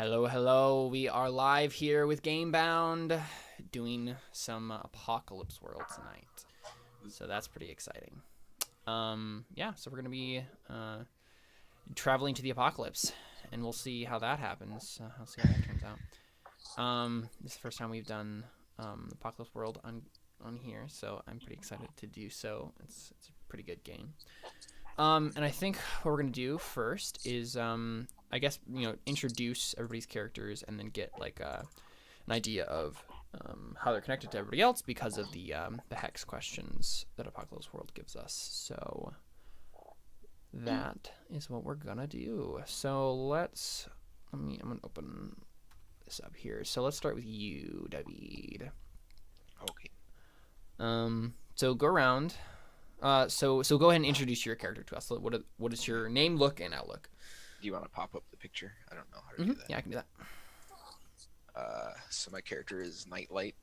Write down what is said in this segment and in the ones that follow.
Hello, hello. We are live here with Gamebound, doing some Apocalypse World tonight. So that's pretty exciting. Yeah, so we're gonna be traveling to the apocalypse, and we'll see how that happens. I'll see how that turns out. This is the first time we've done Apocalypse World on here, so I'm pretty excited to do so. It's a pretty good game. And I think what we're gonna do first is I guess introduce everybody's characters and then get like an idea of how they're connected to everybody else because of the hex questions that Apocalypse World gives us. So that is what we're gonna do. So I'm gonna open this up here. So let's start with you, David. Okay. So go around. So go ahead and introduce your character to us. What is your name, look, and outlook? Do you want to pop up the picture? I don't know how to do that. Yeah, I can do that. So my character is Nightlight.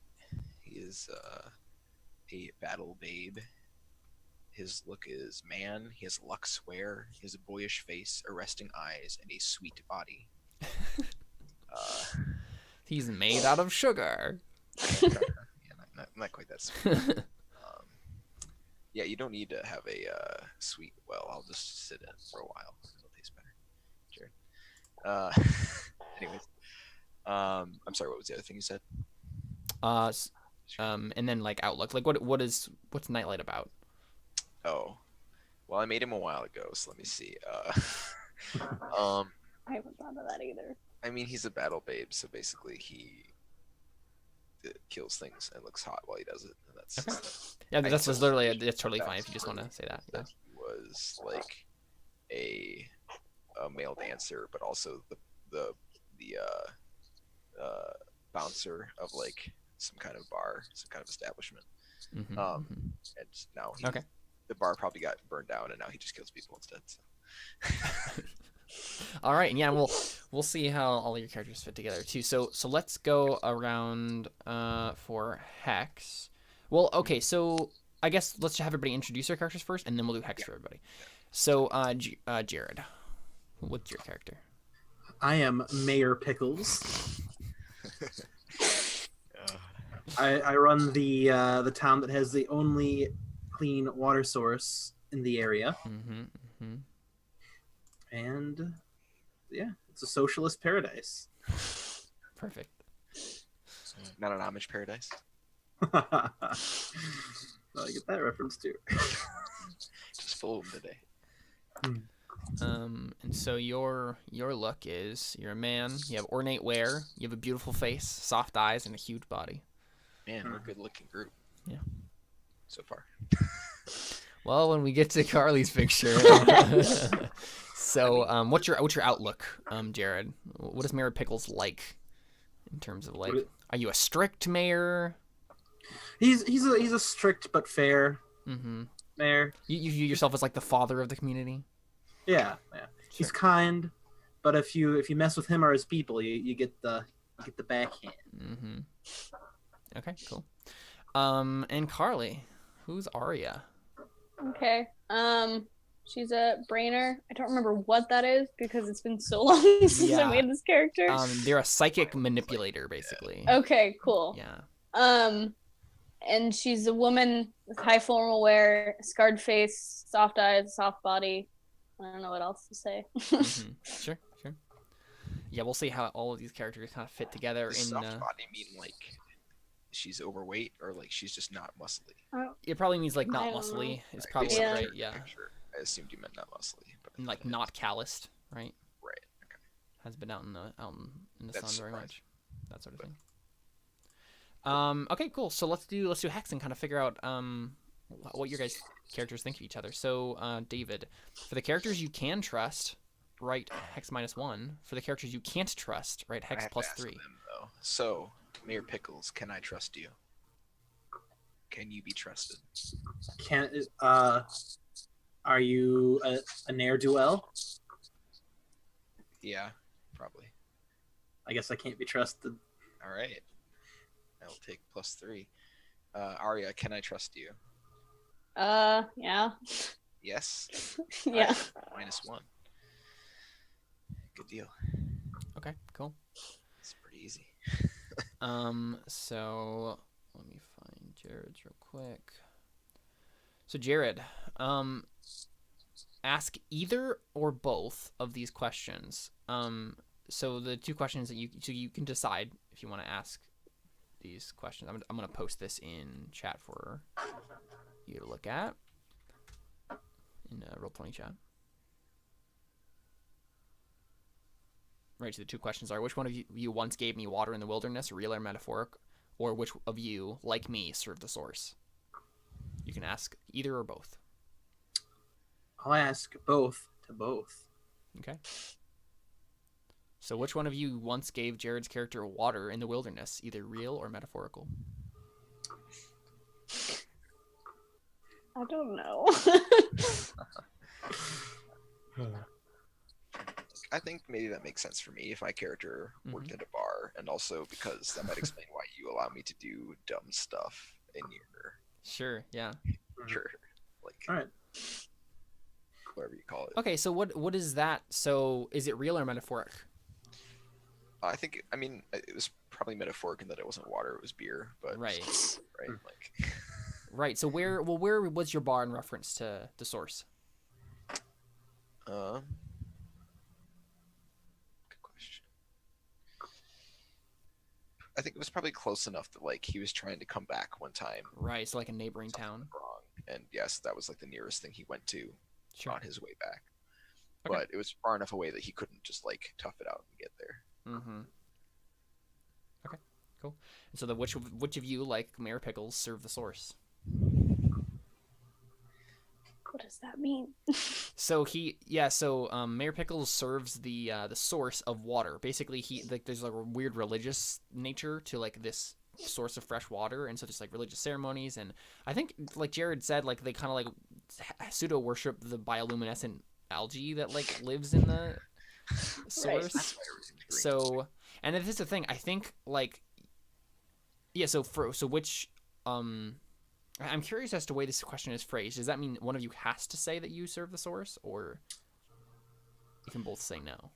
He is a battle babe. His look is man. He has luck swear. He has a boyish face, arresting eyes, and a sweet body. He's made out of sugar. Yeah, not quite that sweet. Yeah, you don't need to have a sweet. Well, I'll just sit in for a while. It'll taste better. Jared. Anyways, I'm sorry. What was the other thing you said? And then like outlook. Like what's Nightlight about? Oh, well, I made him a while ago, so let me see. I haven't thought of that either. I mean, he's a battle babe, so basically he kills things and looks hot while he does it. And that's okay. Yeah, that's literally it's totally fine if you just want to say that. Yeah. He was like a male dancer, but also the bouncer of like some kind of bar, some kind of establishment. And now the bar probably got burned down, and now he just kills people instead. So. All right, and yeah, we'll see how all your characters fit together too. So let's go around for Hex. Well, okay, so I guess let's have everybody introduce their characters first, and then we'll do Hex for everybody. So Jared, what's your character? I am Mayor Pickles. I run the town that has the only clean water source in the area. And yeah, it's a socialist paradise. Perfect. Not an Amish paradise. Well, I get that reference too. Just full of them today. And so your look is you're a man. You have ornate wear. You have a beautiful face, soft eyes, and a huge body. Man, we're a good-looking group. Yeah. So far. Well, when we get to Carly's picture. So, what's your outlook, Jared? What is Mayor Pickles like in terms of like? Are you a strict mayor? He's a strict but fair mayor. You view yourself as like the father of the community. Yeah. Sure. He's kind, but if you mess with him or his people, you get the backhand. Okay, cool. And Carly, who's Arya? Okay. She's a brainer. I don't remember what that is because it's been so long since I made this character. They're a psychic manipulator, basically. Okay, cool. Yeah. And she's a woman with high formal wear, scarred face, soft eyes, soft body. I don't know what else to say. Sure. Yeah, we'll see how all of these characters kind of fit together. Soft body mean like she's overweight or like she's just not muscly? It probably means like not muscly. It's probably right. Yeah. I assumed you meant not muscly, but and like not calloused, right? Right. Okay. Has been out in the sun very much. That sort of thing. Okay, cool. So let's do Hex and kind of figure out what your guys' characters think of each other. So David, for the characters you can trust, write Hex -1. For the characters you can't trust, write Hex +3. Them, though. So Mayor Pickles, can I trust you? Can you be trusted? Are you a ne'er-do-well? Yeah, probably. I guess I can't be trusted. All right. I'll take +3. Arya, can I trust you? Yeah. Yes? Yeah. Right. -1. Good deal. Okay, cool. It's pretty easy. So let me find Jared's real quick. So Jared, ask either or both of these questions. So the two questions that you can decide if you want to ask these questions. I'm gonna post this in chat for you to look at in Roll20 chat. Right, so the two questions are: which one of you once gave me water in the wilderness, real or metaphoric, or which of you, like me, served the source? You can ask either or both. I'll ask both to both. Okay. So which one of you once gave Jared's character water in the wilderness, either real or metaphorical? I don't know. I think maybe that makes sense for me if my character worked at a bar, and also because that might explain why you allow me to do dumb stuff in your Sure, yeah. like All right. whatever you call it. Okay, so what is that? So is it real or metaphoric? I mean, it was probably metaphoric in that it wasn't water; it was beer. But Right. right, like Right. So where was your bar in reference to the source? good question. I think it was probably close enough that like he was trying to come back one time. Right. So like a neighboring Something town. went wrong, and yes, that was like the nearest thing he went to Sure. on his way back. Okay. But it was far enough away that he couldn't just like tough it out and get there. Mm-hmm. Okay, cool. And so the which of you, like Mayor Pickles, serve the source? What does that mean? So Mayor Pickles serves the source of water. Basically, there's like a weird religious nature to like this source of fresh water, and so there's like religious ceremonies, and I think like Jared said, like they kind of like pseudo worship the bioluminescent algae that like lives in the source. That's why everything's green. So, and this is the thing. I think like, yeah. So which I'm curious as to the way this question is phrased. Does that mean one of you has to say that you serve the source, or you can both say no?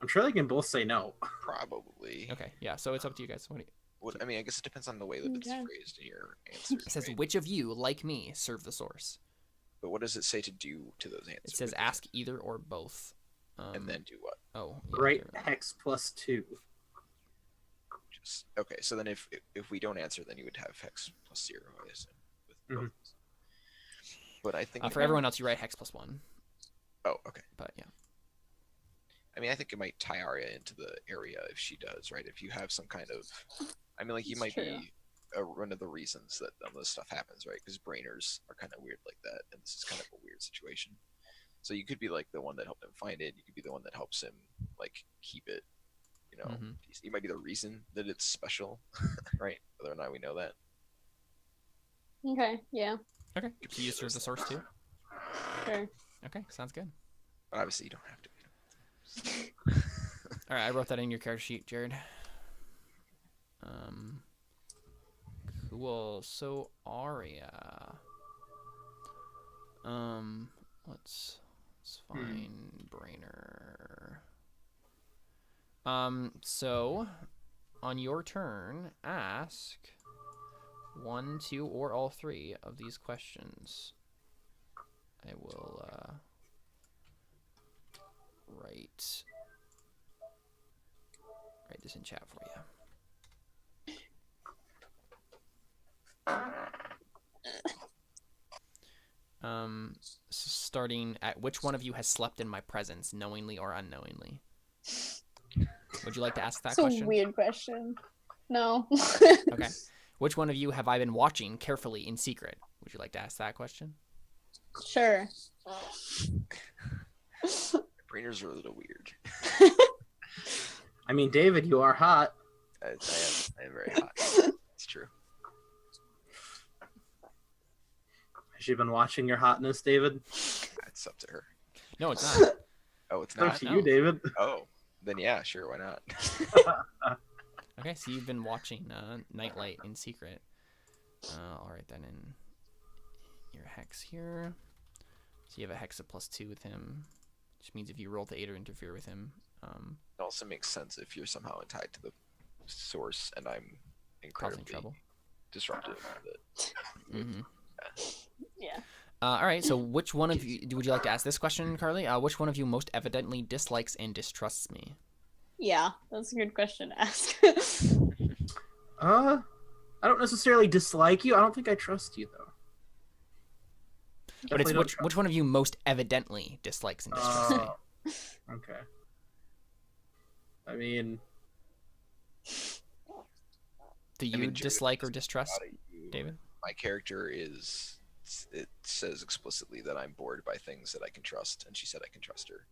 I'm sure they can both say no. Probably. Okay, yeah. So it's up to you guys. I mean, I guess it depends on the way that it's Okay. phrased in your answer. It says, right? which of you, like me, serve the source? But what does it say to do to those answers? It says ask either or both. And then do what? Oh, Right, yeah, hex +2. Just okay. So then, if we don't answer, then you would have hex +0, I assume. With both. But I think for everyone else, you write hex +1. Oh, okay. But yeah. I mean, I think it might tie Arya into the area if she does, right? If you have some kind of, I mean, like you It's might true. be one of the reasons that this stuff happens, right? Because brainers are kind of weird like that, and this is kind of a weird situation. So you could be like the one that helped him find it. You could be the one that helps him like keep it. You know, you might be the reason that it's special, right? Whether or not we know that. Okay, yeah, Okay. So you serve the source too? sure. Okay, sounds good. But obviously, you don't have to. All right, I wrote that in your character sheet, Jared. Cool. So Arya. Let's find Brainer. So on your turn, ask 1, 2, or all 3 of these questions. I will write this in chat for you. Starting at which one of you has slept in my presence, knowingly or unknowingly? Would you like to ask that It's a question? weird question. No. Okay. Which one of you have I been watching carefully in secret? Would you like to ask that question? Sure. Brainers are a little weird. I mean, David, you are hot. I am very hot. It's true. Has she been watching your hotness, David? It's up to her. No, it's not. Oh, it's It's up not. to No. you, David. Oh, then yeah, sure, why not? Okay, so you've been watching Nightlight in secret. I'll write that in your hex here. So you have a hex of +2 with him. which means if you roll to aid or interfere with him, It also makes sense if you're somehow tied to the source, and I'm causing incredibly trouble. disruptive of it. Mm-hmm. Yeah. All right. So, which one of you would you like to ask this question, Carly? Which one of you most evidently dislikes and distrusts me? Yeah, that's a good question to ask. I don't necessarily dislike you. I don't think I trust you though. But it's Definitely don't which one of you most evidently dislikes and distrusts me? Okay. I mean, Do you I mean, Jared, dislike or just distrust, about it, David? My character is. It says explicitly that I'm bored by things that I can trust, and she said I can trust her.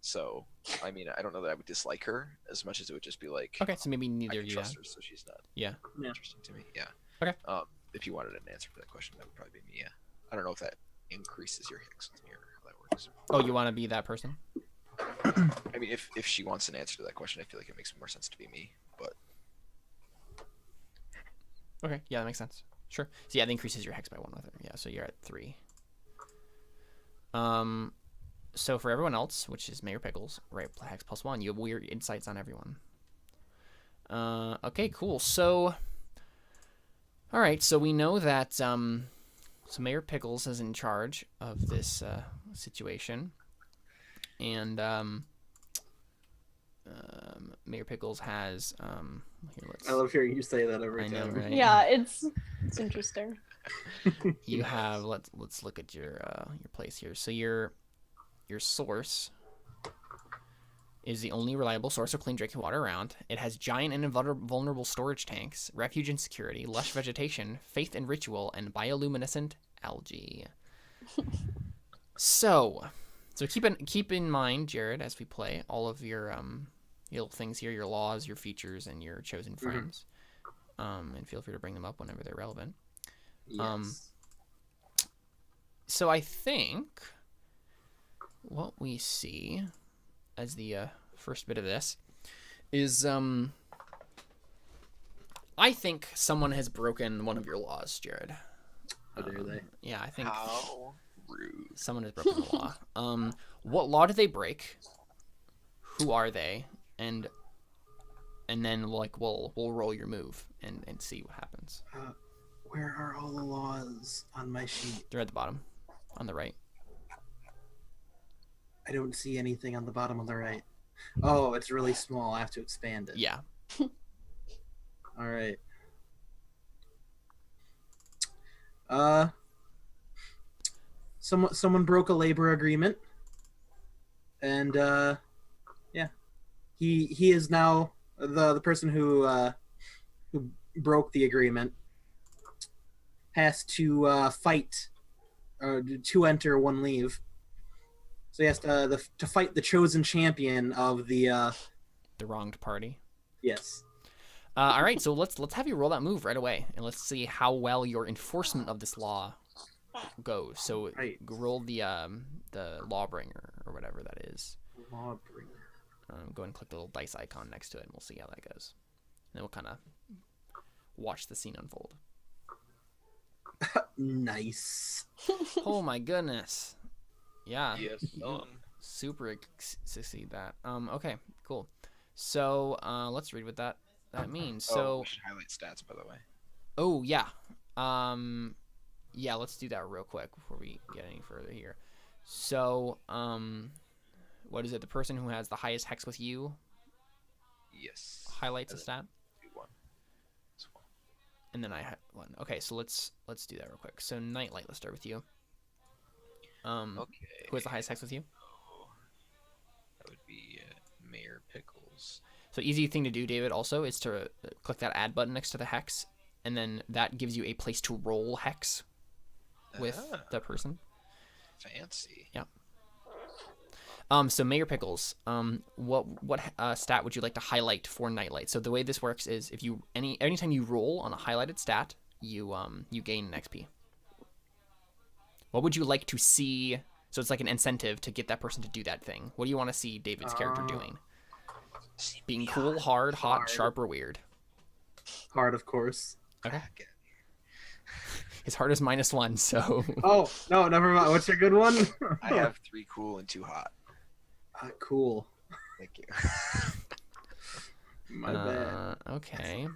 So, I mean, I don't know that I would dislike her as much as it would just be like, Okay, so maybe I neither can of you. trust her, so she's not Yeah. Yeah. interesting to me. Yeah. Okay. If you wanted an answer for that question, that would probably be me. Yeah. I don't know if that increases your Hicks with me or how that works. Oh, you want to be that person? I mean, if she wants an answer to that question, I feel like it makes more sense to be me. But Okay. Yeah, that makes sense. Sure. So yeah, that increases your hex by 1 with her. Yeah, so you're at 3. So for everyone else, which is Mayor Pickles, right, hex +1, you have weird insights on everyone. Okay, cool. So, all right, so we know that so Mayor Pickles is in charge of this situation, and Mayor Pickles has here, let's. I love hearing you say that every I know, time. right? Yeah, it's interesting. You have let's look at your place here. So your source is the only reliable source of clean drinking water around. It has giant and invulnerable storage tanks, refuge and security, lush vegetation, faith and ritual, and bioluminescent algae. So keep in mind, Jared, as we play all of your little things here, your laws, your features, and your chosen friends. And feel free to bring them up whenever they're relevant. Yes. So I think what we see as the first bit of this is I think someone has broken one of your laws, Jared. How dare they? Yeah, I think how rude. someone has broken the law. What law did they break? Who are they? And then like we'll roll your move and see what happens. Where are all the laws on my sheet? They're at the bottom, on the right. I don't see anything on the bottom on the right. Oh, it's really small. I have to expand it. Yeah. All right. Someone broke a labor agreement, and yeah, he is now the person who broke the agreement has to fight, 2 enter, 1 leave. So he has to fight the chosen champion of the wronged party. Yes. All right, so let's have you roll that move right away, and let's see how well your enforcement of this law goes. So Right. roll the lawbringer or whatever that is. Lawbringer. Go and click the little dice icon next to it, and we'll see how that goes. And then we'll kind of watch the scene unfold. Nice. Oh my goodness! Yeah. Yes. you super succeed that. Okay, cool. So let's read what that means. So we should highlight stats, by the way. oh yeah, yeah. Let's do that real quick before we get any further here. So what is it? The person who has the highest hex with you Yes. highlights a stat, Do one. This one. and then I had one. Okay, so let's do that real quick. So Nightlight, let's start with you. Okay. Who has the highest hex with you? Oh, that would be Mayor Pickles. So easy thing to do, David, also is to click that add button next to the hex, and then that gives you a place to roll hex with the person. Fancy. Yeah. So Mayor Pickles, what stat would you like to highlight for Nightlight? So the way this works is if you anytime you roll on a highlighted stat, you gain an XP. What would you like to see? So it's like an incentive to get that person to do that thing. What do you want to see David's character doing? Being cool, hard, hot, sharp, or weird? Hard, of course. Okay. His heart is -1, so. Oh no, never mind. What's your good one? I have 3 cool and 2 hot. Cool. Thank you. My bad. Okay.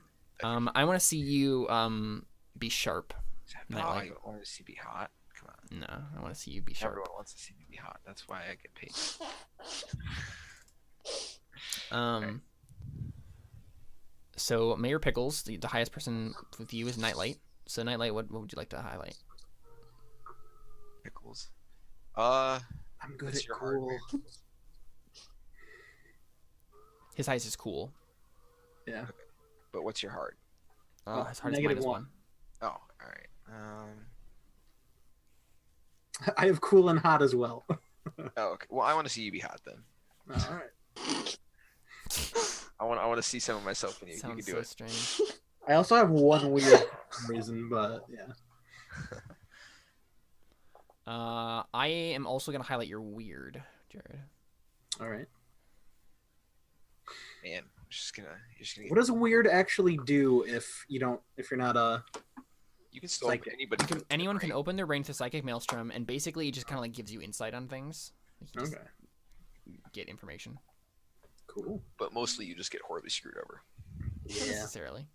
I want to see you be sharp. Oh, Nightlight. you want to see me hot? Come on. No, I want to see you be sharp. Everyone wants to see me be hot. That's why I get paid. So Mayor Pickles, the highest person with you is Nightlight. So Nightlight, what would you like to highlight? Pickles. I'm good What's at your heart? cool. His highest is cool. Yeah. But what's your heart? His heart is -1. -1. Oh, all right. I have cool and hot as well. Oh, okay. Well, I want to see you be hot then. All right. I want to see some of myself in you. You can Sounds do so it. strange. I also have one weird reason, but yeah. I am also gonna highlight your weird, Jared. All right. Man, you're just gonna. What does weird actually do if you're not a? You can still Psychic. anybody. Anyone can open their brain to psychic maelstrom, and basically it just kind of like gives you insight on things. You can just Okay. get information. Cool. But mostly you just get horribly screwed over. Not Yeah. necessarily.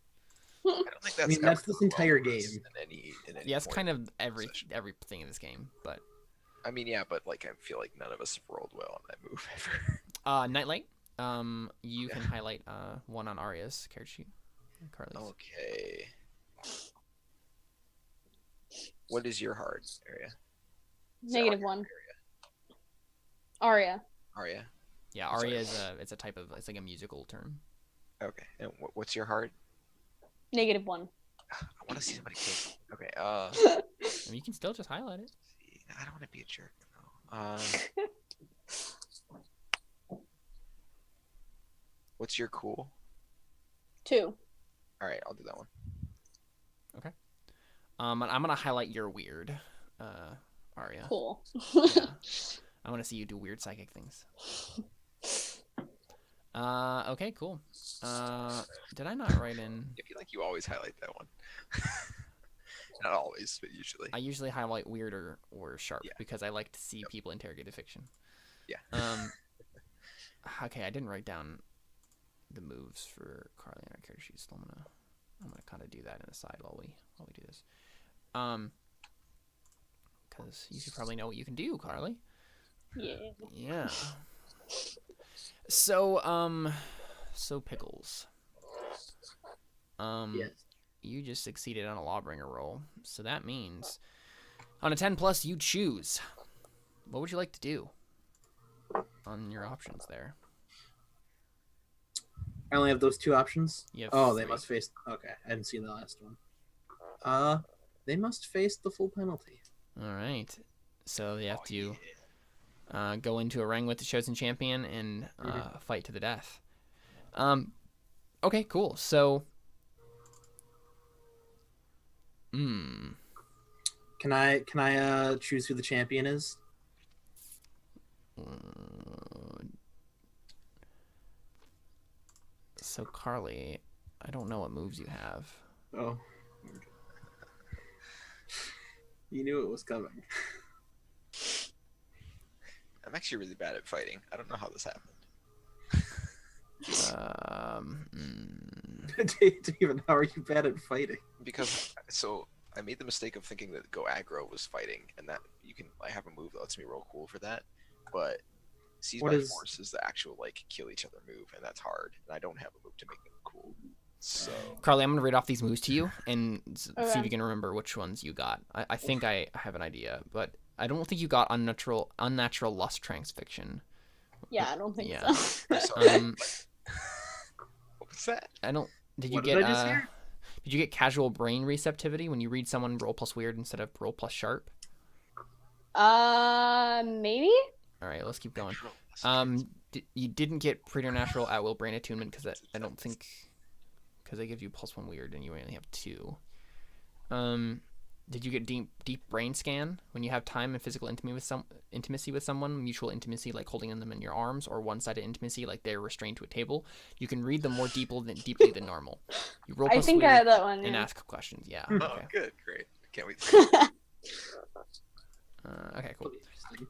I don't think that's. I mean, that's ever this gone entire well for us game. In any Yeah, it's point kind of of everything in this game. But I mean, yeah, but like I feel like none of us have rolled well on that move ever. Nightlight, you can highlight one on Arya's character sheet. Carly's. Okay. What is your hard area? Is it -1. Aria. Arya. Yeah, Sorry. Arya is it's a type of, it's like a musical term. Okay. And what's your hard? -1. I want to see somebody kick. Okay. I mean, you can still just highlight it. I don't want to be a jerk though. What's your cool? 2. All right, I'll do that one. And I'm gonna highlight your weird, Arya. Cool. Yeah. I want to see you do weird psychic things. Okay, cool. Did I not write in? I feel like you always highlight that one. Not always, but usually. I usually highlight weird or sharp Yeah. because I like to see people interrogated fiction. Yeah. Okay, I didn't write down the moves for Carly and our character sheet, so I'm gonna kind of do that in the side while we do this. Because you should probably know what you can do, Carly. Yeah. Yeah. So Pickles. Yes. You just succeeded on a Lawbringer roll, so that means on a 10+, you choose. What would you like to do on your options there? I only have those two options. You have Oh, they 3. must face. Okay, I didn't see the last one. They must face the full penalty. All right. So they have to go into a ring with the chosen champion and fight to the death. Okay, cool. So, Can I choose who the champion is? So Carly, I don't know what moves you have. Oh. You knew it was coming. I'm actually really bad at fighting. I don't know how this happened. David, how are you bad at fighting? Because I made the mistake of thinking that go aggro was fighting, and that I have a move that lets me roll cool for that, but seize by force is the actual like kill each other move, and that's hard, and I don't have a move to make it cool. So Carly, I'm gonna read off these moves to you and see Okay. if you can remember which ones you got. I think I have an idea, but I don't think you got unnatural lust transfixion. Yeah, I don't think Yeah. so. sorry. What was that? I don't. Did you What get? did I just hear? Did you get casual brain receptivity when you read someone roll plus weird instead of roll plus sharp? Maybe? All right, let's keep going. You didn't get preternatural at will brain attunement because I don't think because they give you +1 weird and you only have 2. Did you get deep brain scan when you have time and physical intimacy with someone, mutual intimacy like holding them in your arms, or one-sided intimacy like they're restrained to a table? You can read them more deeply than normal. You roll I plus think I weird had that one. and Yeah. ask questions. Yeah. Oh, Okay. good, great. Can't wait. Okay, cool.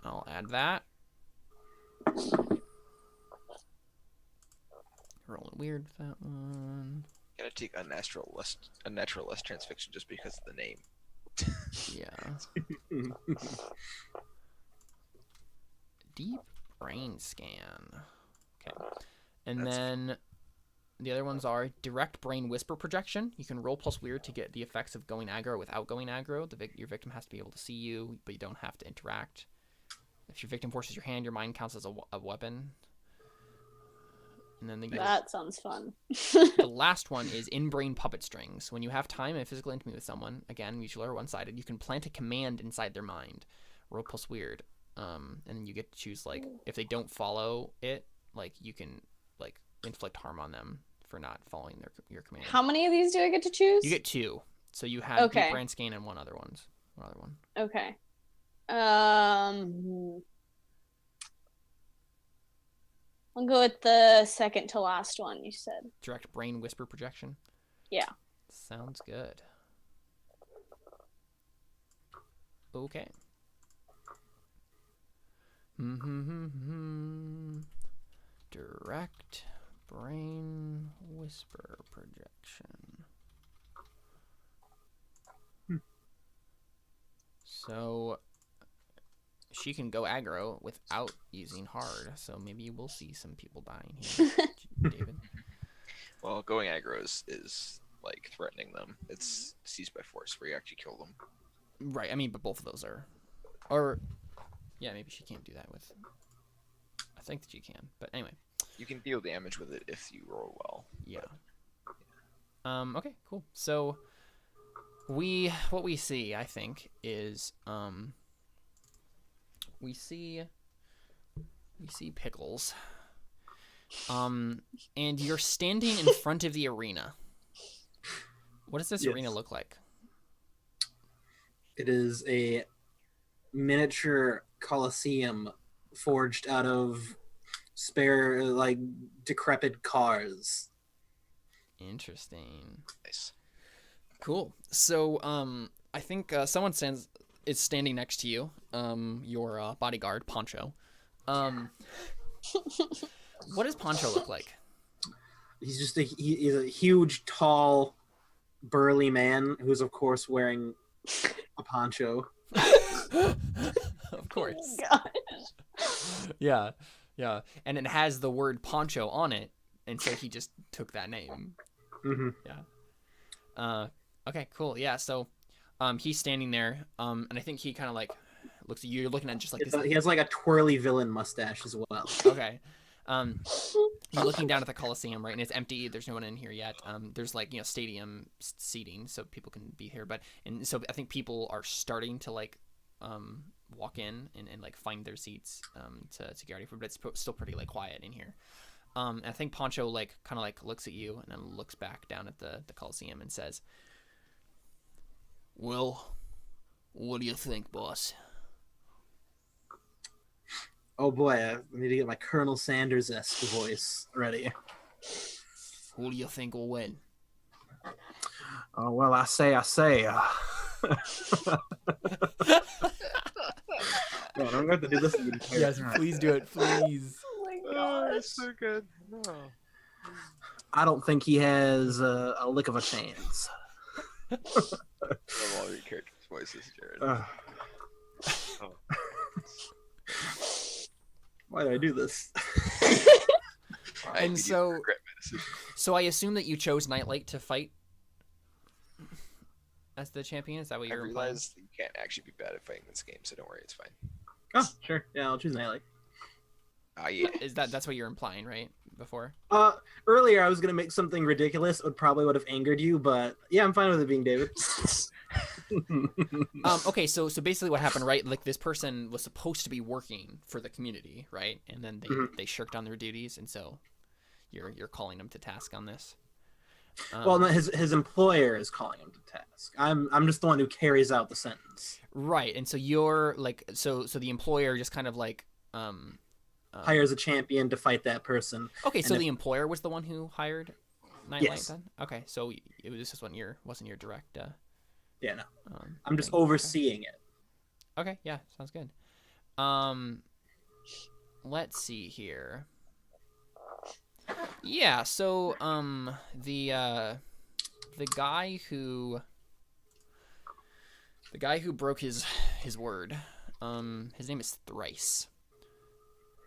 I'll add that. weird with that one. Gotta take unnatural less transfixion just because of the name. Yeah. Deep brain scan. Okay. And then the other ones are direct brain whisper projection. You can roll plus weird to get the effects of going aggro without going aggro. Your victim has to be able to see you, but you don't have to interact. If your victim forces your hand, your mind counts as a weapon. And then that sounds fun. The last one is in-brain puppet strings. When you have time and physical intimacy with someone, again, mutual or one-sided, you can plant a command inside their mind. Roll plus weird. And then you get to choose, like, if they don't follow it, like, you can, like, inflict harm on them for not following your command. How many of these do I get to choose? You get 2. So you have Deep Brain Scan and one other one. Okay. I'll go with the second to last one you said. Direct brain whisper projection? Yeah. Sounds good. Okay. Direct brain whisper projection. So she can go aggro without using hard, so maybe we'll see some people dying here. David? Well, going aggro is like threatening them. It's seized by force where you actually kill them. Right, I mean, but both of those are... Or, yeah, maybe she can't do that with... I think that she can, but anyway. You can deal damage with it if you roll well. Yeah. Okay, cool. So, what we see, I think, is, we see Pickles. And you're standing in front of the arena. What does this arena look like? It is a miniature coliseum forged out of spare, like, decrepit cars. Interesting. Nice. Cool. So, I think someone is standing next to you. Your bodyguard, Poncho. What does Poncho look like? He's just he's a huge, tall, burly man who's, of course, wearing a poncho. Of course. Oh, gosh. Yeah. And it has the word poncho on it, and so he just took that name. Mm-hmm. Yeah. Okay, cool. Yeah, so he's standing there, and I think he kind of, like, looks at you. You're looking at just, like, this... He has, like, a twirly villain mustache as well. Okay. You're looking down at the Coliseum, right? And it's empty. There's no one in here yet. There's, like, stadium seating, so people can be here. And so I think people are starting to, like, walk in and like, find their seats to get ready for it. But it's still pretty, like, quiet in here. And I think Poncho, like, kind of, like, looks at you and then looks back down at the Coliseum and says, "Well, what do you think, boss?" Oh boy, I need to get my Colonel Sanders-esque voice ready. Who do you think will win? Oh, well, I say. Man, I'm going to do this. Yes, please do it, please. Oh my Oh, gosh. that's so good. No. I don't think he has a lick of a chance. I love all your characters' voices, Jared. Oh. Why did I do this? And so I assume that you chose Nightlight to fight as the champion. Is that what I you're implying? realized you can't actually be bad at fighting this game, so don't worry, it's fine. Oh, sure. Yeah, I'll choose Nightlight. Yeah. That's what you're implying, right? Before? Earlier I was gonna make something ridiculous. It probably would have angered you, but yeah, I'm fine with it being David. Okay, so basically what happened, right? Like, this person was supposed to be working for the community, right? And then they shirked on their duties, and so you're calling them to task on this. Well, no, his employer is calling him to task. I'm just the one who carries out the sentence. Right, and so you're like, so the employer just kind of like hires a champion to fight that person. Okay, so the employer was the one who hired Nightlight, yes. then? Okay, so this wasn't your direct. Yeah, no. I'm just overseeing it. Okay, yeah, sounds good. Let's see here. Yeah. So the guy who broke his word, his name is Thrice.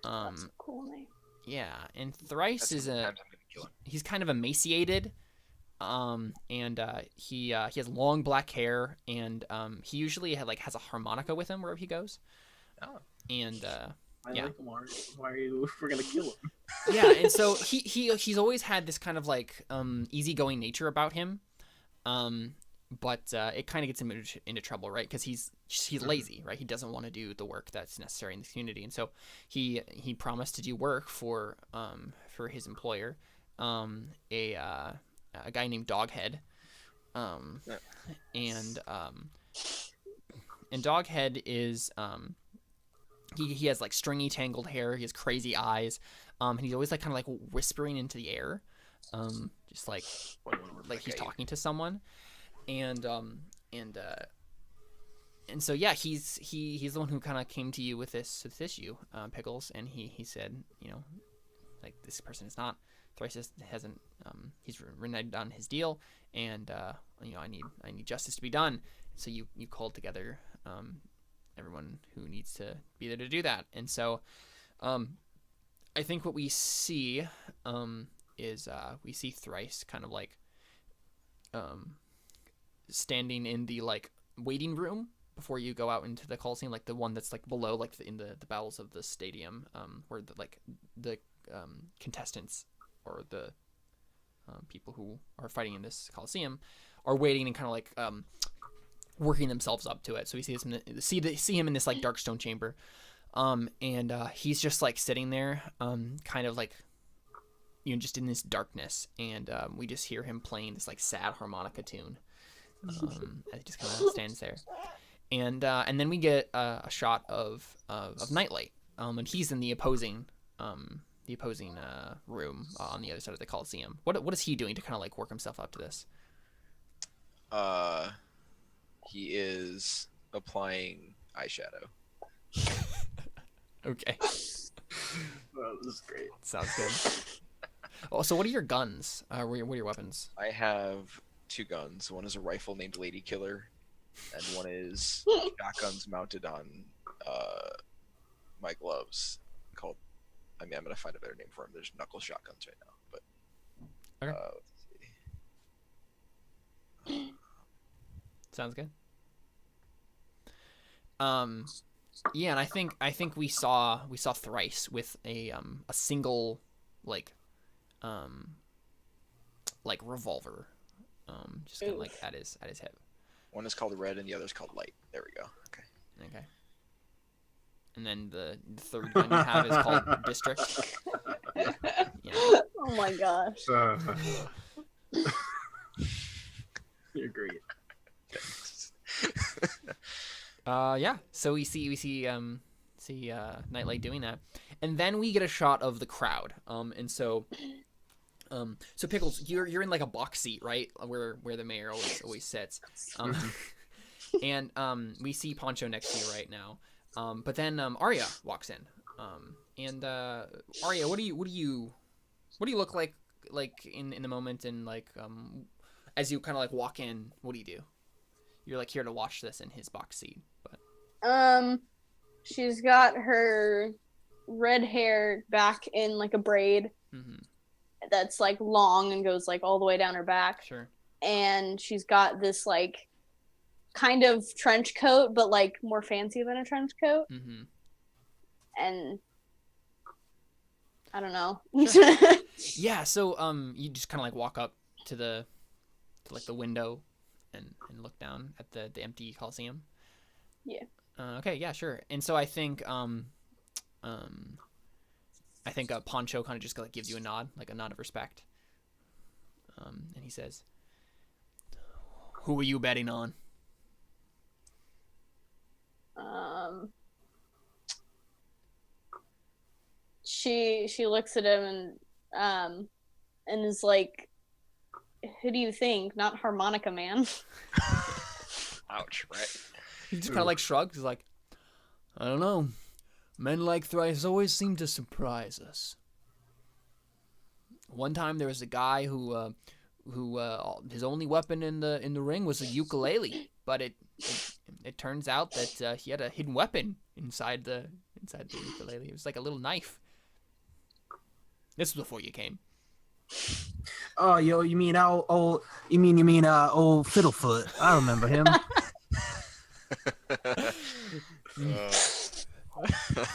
That's a cool name. Yeah, and Thrice That's is how many times I'm gonna kill him. he's kind of emaciated. And he has long black hair, and he usually has a harmonica with him wherever he goes. Oh. And I Yeah. like him already. Why are you? We're gonna kill him. yeah, and so he's always had this kind of easygoing nature about him. But it kind of gets him into trouble, right? Because he's lazy, right? He doesn't want to do the work that's necessary in the community, and so he promised to do work for his employer, a guy named Doghead, and Doghead is he has stringy tangled hair, he has crazy eyes, and he's always kind of whispering into the air, just like he's talking to someone. And so yeah, he's the one who kind of came to you with this issue, Pickles, and he said, this person is not Thrice hasn't he's reneged on his deal, and I need justice to be done. So you called together everyone who needs to be there to do that, and so I think what we see is we see Thrice kind of standing in the waiting room before you go out into the Coliseum, the one that's below in the bowels of the stadium, where the contestants or the people who are fighting in this Coliseum are waiting and kind of working themselves up to it. So we see him in this dark stone chamber, and he's just sitting there, kind of just in this darkness, and we just hear him playing this sad harmonica tune. As he just kind of stands there, and then we get a shot of Nightlight, and he's in the opposing room on the other side of the Coliseum. What is he doing to kind of work himself up to this? He is applying eyeshadow. Okay, Well, this is great. sounds good. Oh, so what are your guns? What are your weapons? I have 2 guns. One is a rifle named Lady Killer, and one is shotguns mounted on my gloves. I'm gonna find a better name for them. There's knuckle shotguns right now, but Okay. let's see. Sounds good. Yeah, and I think we saw Thrice with a single revolver, just kind of at his hip. One is called Red, and the other is called Light. There we go. Okay. And then the third gun you have is called District. Yeah. Oh my gosh. You're great. Yeah. So we see Nightlight doing that, and then we get a shot of the crowd. And so Pickles, you're in a box seat, right, where the mayor always sits. And we see Poncho next to you right now. But then Arya walks in. And Arya, what do you look like in the moment, and as you kind of walk in, what do you do? You're here to watch this in his box seat, but she's got her red hair back in a braid. Mm-hmm. That's long and goes all the way down her back. Sure. And she's got this kind of trench coat, but more fancy than a trench coat. Mm-hmm. And I don't know. Sure. Yeah. So you just kind of walk up to the window and look down at the empty Coliseum. Yeah. Okay. Yeah. Sure. And so I think Poncho kind of just gives you a nod, a nod of respect. And he says, "Who are you betting on?" She looks at him and is like, "Who do you think? Not Harmonica Man." Ouch! Right. He just kind of shrugs. He's like, "I don't know. Men like Thrice always seem to surprise us. one time there was a guy who his only weapon in the ring was a ukulele, but it turns out that he had a hidden weapon inside the ukulele. It was like a little knife. This was before you came. Oh, you mean old Fiddlefoot? I remember him.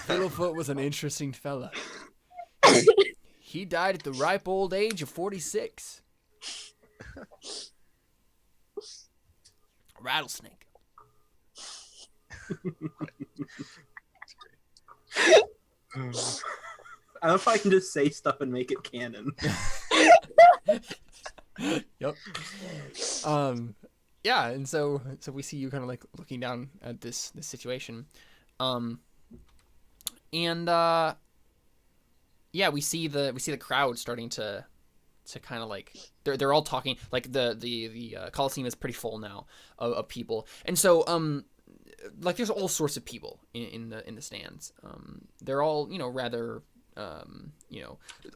Fiddlefoot was an interesting fella. He died at the ripe old age of 46. Rattlesnake. I don't know if I can just say stuff and make it canon. Yep. Yeah, and so we see you kind of like looking down at this situation, and yeah, we see the crowd starting to kind of like they're all talking, like the Coliseum is pretty full now of people, and so like there's all sorts of people in the stands. They're all rather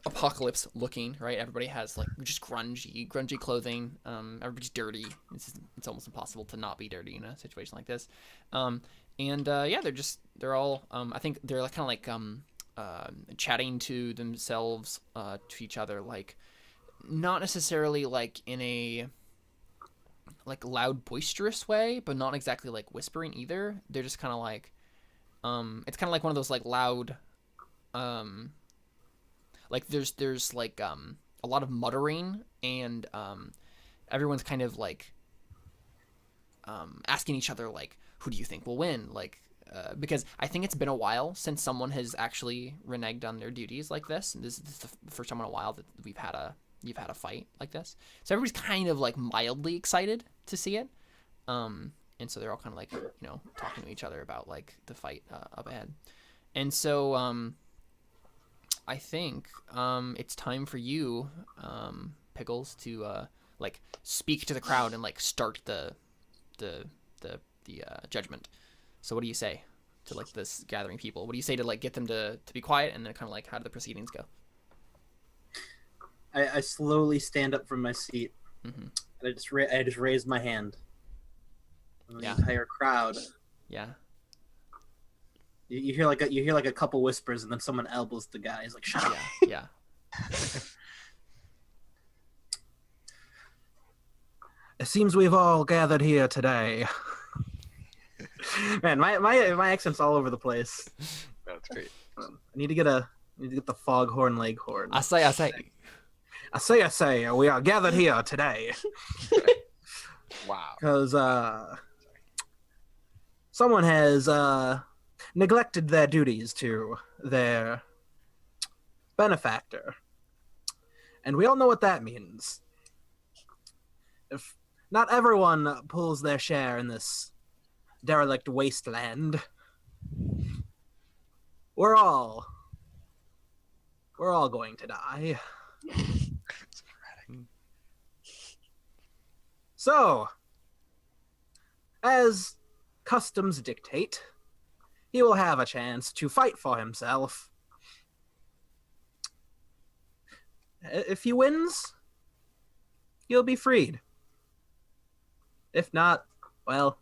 apocalypse looking, right? Everybody has like just grungy clothing. Everybody's dirty. It's almost impossible to not be dirty in a situation like this. Yeah, they're all I think they're like kind of like chatting to themselves, to each other, like not necessarily like in a like loud boisterous way, but not exactly like whispering either. They're just kind of like it's kind of like one of those like loud like there's like a lot of muttering, and everyone's kind of like asking each other like, who do you think will win, like because I think it's been a while since someone has actually reneged on their duties like this. This is the first time in a while that you've had a fight like this, so everybody's kind of like mildly excited to see it, and so they're all kind of like talking to each other about like the fight up ahead. And so I think it's time for you, Pickles, to like speak to the crowd and like start the judgment. So what do you say to like this gathering people? What do you say to like get them to be quiet, and then kind of like how do the proceedings go? I slowly stand up from my seat. Mm-hmm. And I just raise my hand. And the Yeah. entire crowd. Yeah. You hear like a couple whispers, and then someone elbows the guy. He's like, "Shut up." Yeah. It seems we've all gathered here today. Man, my accent's all over the place. That's great. I need to get the foghorn leghorn. I say. I say, we are gathered here today. Wow. Because someone has neglected their duties to their benefactor. And we all know what that means. If not everyone pulls their share in this derelict wasteland, we're all going to die. So, as customs dictate, he will have a chance to fight for himself. If he wins, he'll be freed. If not, well,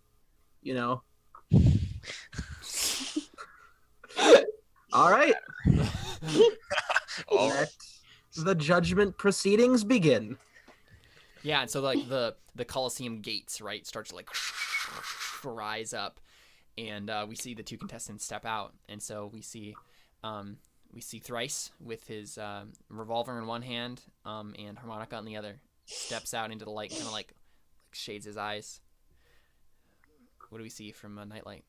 All right. Let the judgment proceedings begin. Yeah, and so like the Coliseum gates, right, start to like rise up, and we see the two contestants step out, and so we see Thrice with his revolver in one hand, and harmonica in the other, steps out into the light, kind of like shades his eyes. What do we see from Nightlight?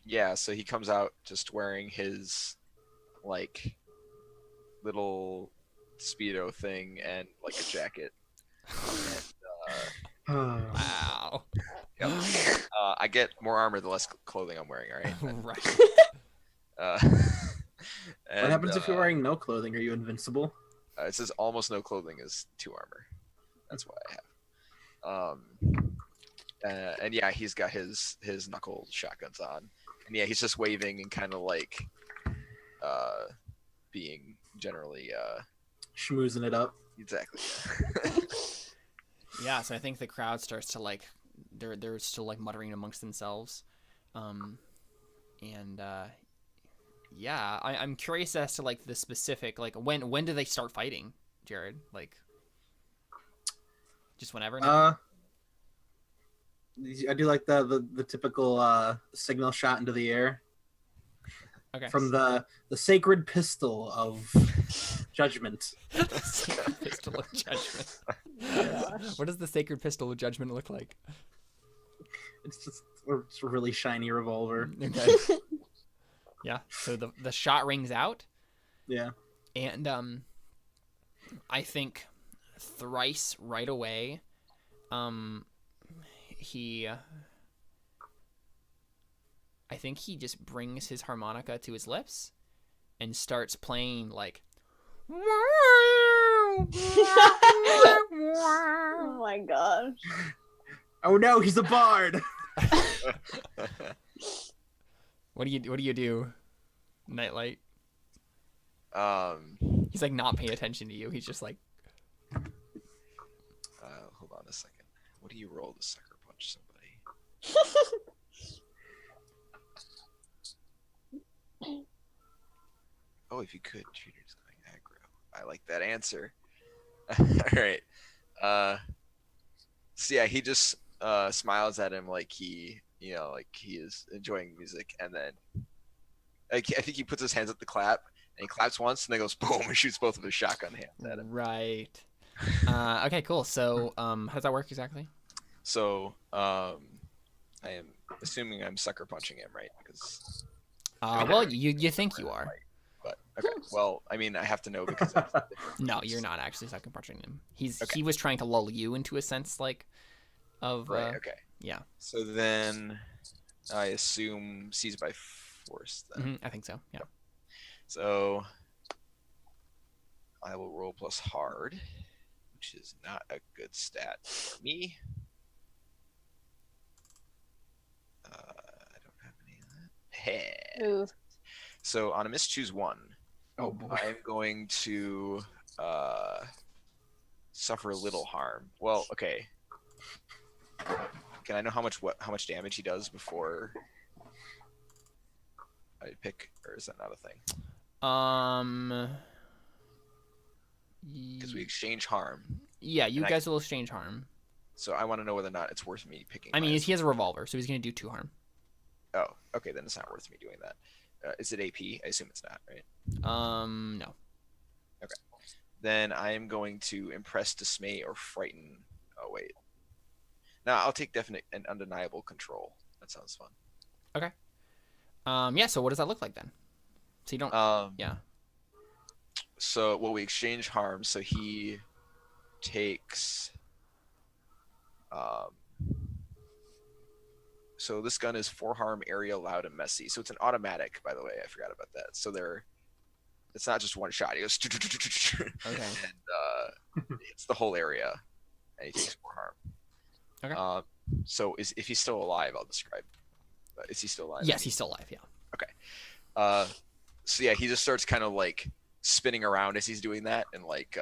Yeah, so he comes out just wearing his like little Speedo thing and like a jacket. And, Wow. yep. I get more armor the less clothing I'm wearing, all right? Right. What happens if you're wearing no clothing? Are you invincible? It says almost no clothing is 2 armor. That's what I have. And yeah, he's got his knuckle shotguns on, and yeah, he's just waving and kind of like being generally Schmoozing it up. exactly. Yeah, so I think the crowd starts to like, they're still like muttering amongst themselves, and yeah, I'm curious as to like the specific like when do they start fighting, Jared? Like, just whenever now? I do like the typical signal shot into the air Okay. from the sacred pistol of judgment. Sacred Pistol of Judgment. Gosh. What does the Sacred Pistol of Judgment look like? It's just a really shiny revolver. Okay. Yeah. So the shot rings out, Yeah. and I think thrice right away, I think he just brings his harmonica to his lips and starts playing like. Oh my gosh. Oh no, he's a bard. What do you do, Nightlight? Um, He's like not paying attention to you. He's just like, hold on a second. What do you roll to sucker punch somebody? Oh, if you could, cheaters going aggro. I like that answer. All right. So yeah, he just smiles at him like he is enjoying music, and then I think he puts his hands up to clap, and he claps once, and then goes boom, and shoots both of his shotgun hands at him. right. Okay, cool. So, how does that work exactly? So, I am assuming I'm sucker punching him, right? Because Well, you think you are. but okay. Well, I mean, I have to know because No, you're not actually sucker punching him. He Okay. was trying to lull you into a sense like of right. Okay. yeah. So then, I assume seize by force. Then. I think so. Yeah. So I will roll plus hard, which is not a good stat for me. I don't have any of that. Heh. Ooh. So on a miss, choose one. Oh boy. I'm going to suffer little harm. Well, okay. Can I know how much damage he does before I pick, or is that not a thing? Because we exchange harm. Yeah, you and guys will exchange harm. So I want to know whether or not it's worth me picking. I mean, my- he has a revolver, so he's gonna do 2 harm. Oh, okay, then it's not worth me doing that. Is it AP? I assume it's not, right? No. Then I am going to impress, dismay, or frighten. Oh wait. No, I'll take definite and undeniable control. That sounds fun. Yeah. So what does that look like then? So you don't. Yeah. So we exchange harm. So he takes. So this gun is 4 harm, area, loud, and messy. So it's an automatic, by the way. I forgot about that. So it's not just one shot. He goes. Okay. And it's the whole area, and he takes 4 harm. Okay. So if he's still alive, I'll describe. Is he still alive? Yes, he's still alive. Yeah. So yeah, he just starts kind of like spinning around as he's doing that, and like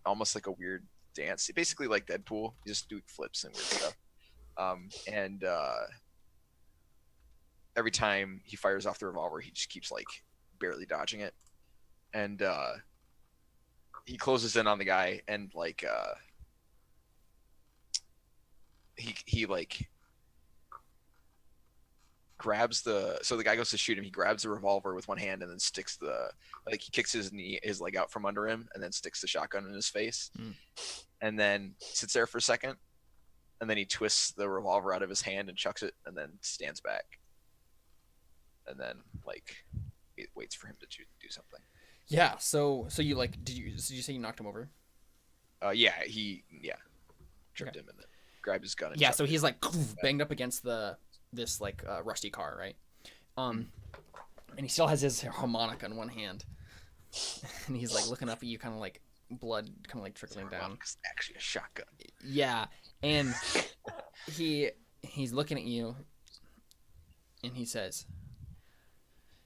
almost like a weird dance. Basically like Deadpool, he's just doing flips and weird stuff. And every time he fires off the revolver, he just keeps like barely dodging it, and he closes in on the guy, and like he like grabs so the guy goes to shoot him. He grabs the revolver with one hand and then sticks he kicks his leg out from under him and then sticks the shotgun in his face, and then sits there for a second, and then he twists the revolver out of his hand and chucks it, and then stands back, and then like it waits for him to do something. Yeah. So you like did you say you knocked him over? He tripped him and then grabbed his gun. And Yeah. chucked So it. he's like banged up against this like rusty car, right? And he still has his harmonica in one hand, and he's like looking up at you, kind of like blood, kind of like trickling down. It's actually a shotgun. Yeah, and he's looking at you, and he says,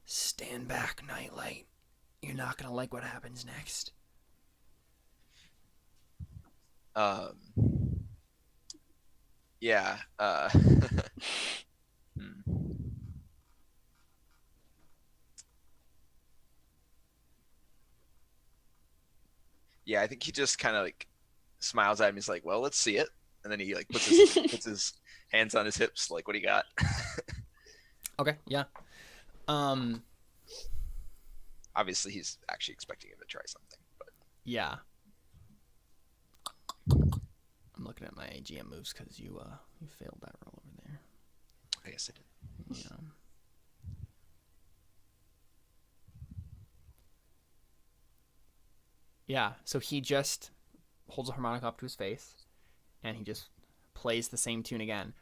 "Stand back, Nightlight. You're not gonna like what happens next. Yeah. Yeah, I think he just kind of like smiles at him. He's like, "Well, let's see it," and then he like puts his hands on his hips, like, "What do you got?" Okay, yeah. Obviously, he's actually expecting him to try something, but Yeah. I'm looking at my GM moves because you failed that roll over there. I guess I did. Yeah. Yeah, so he just holds a harmonica up to his face, and he just plays the same tune again.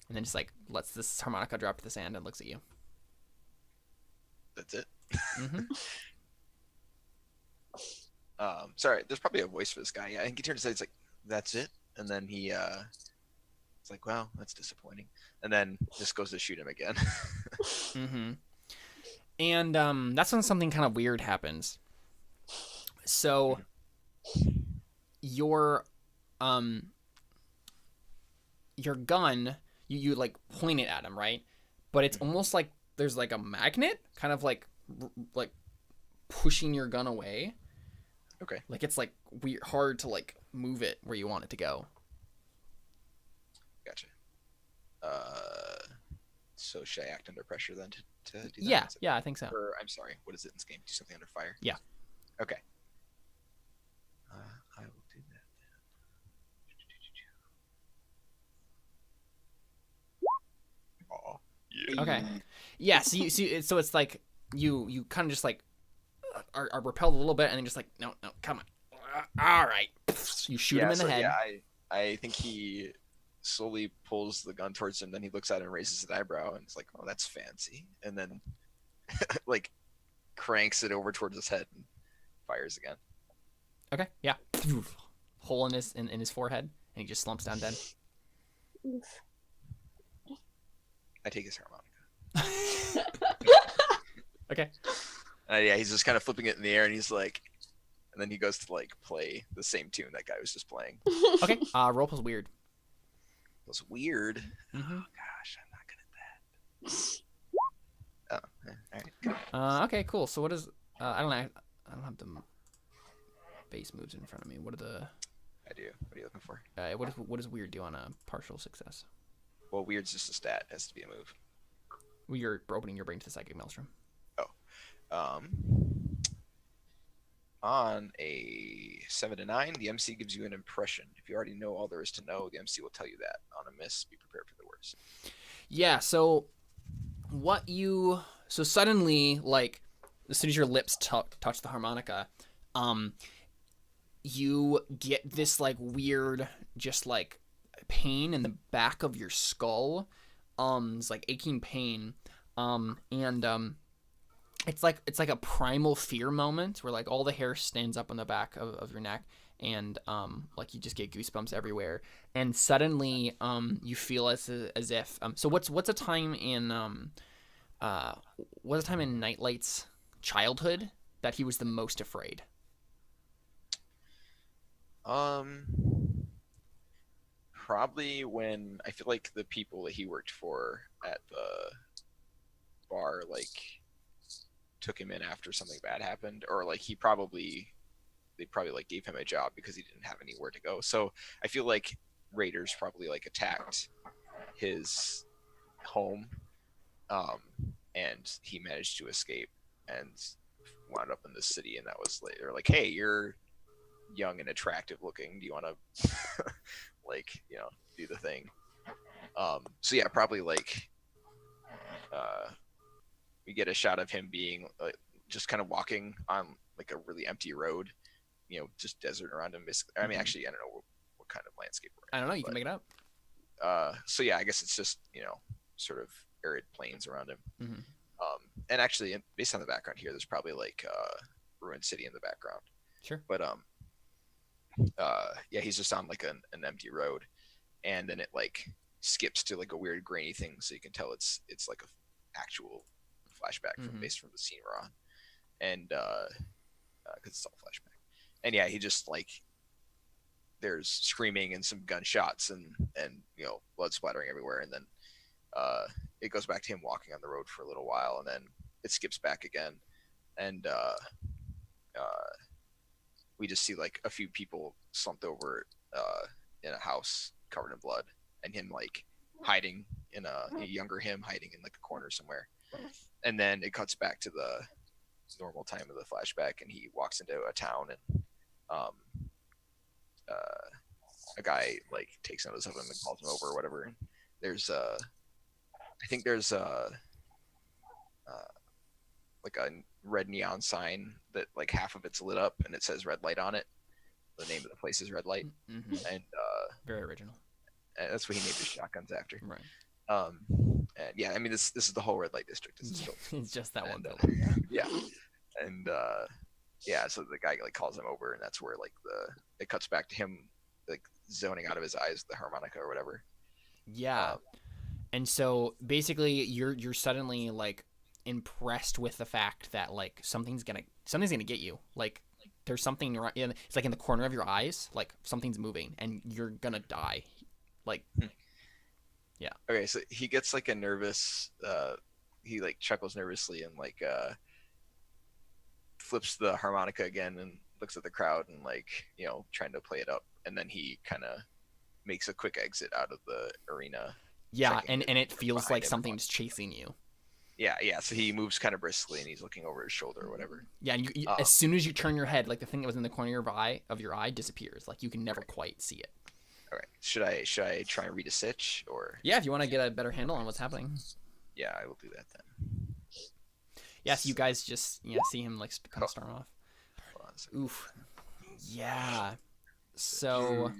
And then just like lets this harmonica drop to the sand and looks at you. That's it. Mm-hmm. Sorry, there's probably a voice for this guy. Yeah, I think he turns to say, "It's like, that's it," and then he it's like, "Well, that's disappointing," and then just goes to shoot him again. Mm-hmm. And that's when something kind of weird happens. So your gun, you like point it at him, right? But it's almost like there's like a magnet kind of like pushing your gun away. Okay. Like it's like weird, hard to like move it where you want it to go. Gotcha. So should I act under pressure then to do that? Yeah, yeah, I think so. Or I'm sorry, what is it in this game? Do something under fire? Yeah. Okay. I will do that then. Aw. Yeah. Okay. Yeah. So you see, so it's like you kind of just like are repelled a little bit, and then just like no, come on. All right. You shoot him in the head. Yeah, I think he slowly pulls the gun towards him. Then he looks at it and raises an eyebrow, and it's like, "Oh, that's fancy." And then like cranks it over towards his head and fires again. Okay. Yeah. Hole in his forehead, and he just slumps down dead. I take his harmonica. Okay. Yeah, he's just kind of flipping it in the air, and he's like, and then he goes to like play the same tune that guy was just playing. Okay. Roll plus weird. It was weird. Mm-hmm. Oh gosh, I'm not good at that. Oh, all right. Okay. Cool. So what is? I don't know. I don't have the base moves in front of me. What are the? I do. What are you looking for? What does weird do on a partial success? Well, weird's just a stat. It has to be a move. Well, you're opening your brain to the psychic maelstrom. On a 7 to 9, the MC gives you an impression. If you already know all there is to know, the MC will tell you that. On a miss, be prepared for the worst. Yeah. So so suddenly, like as soon as your lips touch the harmonica, you get this like weird, just like pain in the back of your skull. It's like aching pain. It's like a primal fear moment where like all the hair stands up on the back of your neck, and like you just get goosebumps everywhere, and suddenly you feel as if so what's a time in Nightlight's childhood that he was the most afraid? Probably when I feel like the people that he worked for at the bar like took him in after something bad happened, or like they probably like gave him a job because he didn't have anywhere to go. So I feel like raiders probably like attacked his home, and he managed to escape and wound up in the city. And that was later like, hey, you're young and attractive looking. Do you want to like, do the thing? So yeah, probably like we get a shot of him being just kind of walking on like a really empty road, just desert around him. I mean, actually, I don't know what kind of landscape we're in. I don't know. You can make it up. So yeah, I guess it's just, sort of arid plains around him. Mm-hmm. And actually, based on the background here, there's probably like ruined city in the background. Sure. But yeah, he's just on like an empty road, and then it like skips to like a weird grainy thing, so you can tell it's like a actual flashback from based from the scene we're on, and because it's all flashback, and yeah, he just like there's screaming and some gunshots and blood splattering everywhere, and then it goes back to him walking on the road for a little while, and then it skips back again, and we just see like a few people slumped over in a house covered in blood, and him like hiding in a younger him hiding in like a corner somewhere, and then it cuts back to the normal time of the flashback, and he walks into a town, and a guy like takes notice of him and calls him over or whatever. And there's I think there's like a red neon sign that like half of it's lit up and it says Red Light on it. The name of the place is Red Light, and very original. and that's what he named his shotguns after. Right. And yeah, I mean this is the whole Red Light district. It's just that one And, building. yeah, and yeah, so the guy like calls him over, and that's where like it cuts back to him like zoning out of his eyes the harmonica or whatever. Yeah. And so basically you're suddenly like impressed with the fact that like something's gonna get you. Like there's something it's like in the corner of your eyes, like something's moving and you're gonna die. Like yeah. Okay, so he gets like a nervous he like chuckles nervously and like flips the harmonica again and looks at the crowd and like trying to play it up, and then he kind of makes a quick exit out of the arena. Yeah, and it feels like something's chasing you. Yeah, so he moves kind of briskly and he's looking over his shoulder or whatever. Yeah, and you as soon as you turn your head, like the thing that was in the corner of your eye disappears. Like you can never quite see it. All right, should I try and read a sitch, or yeah, if you want to get a better handle on what's happening. Yeah, I will do that then. Yeah, so you guys just see him like kind of storm off. Hold on a second. Oof. Yeah. So.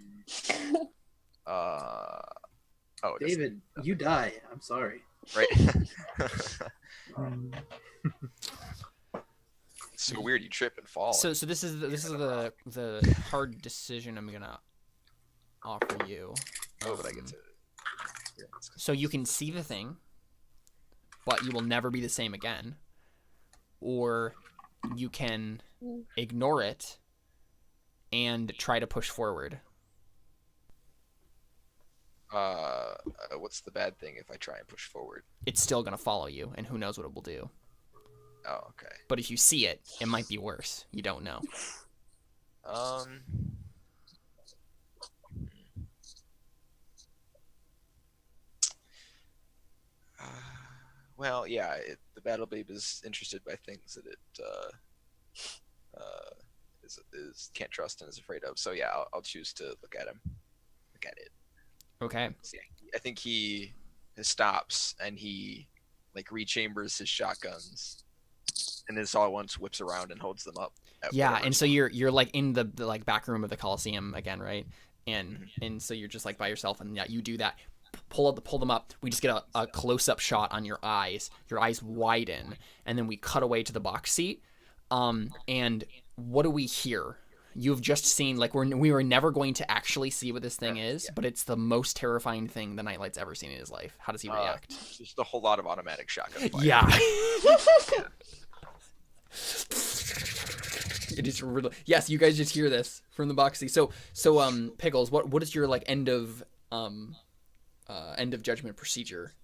Oh, David, you die. I'm sorry. Right. So weird. You trip and fall. So this is the hard decision I'm gonna offer you. Oh, but I get to. So you can see the thing, but you will never be the same again. Or you can ignore it and try to push forward. What's the bad thing if I try and push forward? It's still gonna follow you, and who knows what it will do. Oh, okay. But if you see it, it might be worse. You don't know. Well, yeah. The Battle Babe is interested by things that it is can't trust and is afraid of. So yeah, I'll choose to look at him. Look at it. Okay. See, I think he stops and he like rechambers his shotguns, and then all at once whips around and holds them up. Yeah, and so you're like in the like back room of the Coliseum again, right? And so you're just like by yourself, and yeah, you do that. Pull them up. We just get a close up shot on your eyes. Your eyes widen, and then we cut away to the box seat. And what do we hear? You've just seen like we were never going to actually see what this thing is, but it's the most terrifying thing the Nightlight's ever seen in his life. How does he react? Just a whole lot of automatic shotgun fire. Yeah. It is really yes. You guys just hear this from the box seat. So Pickles, what is your like end of judgment procedure?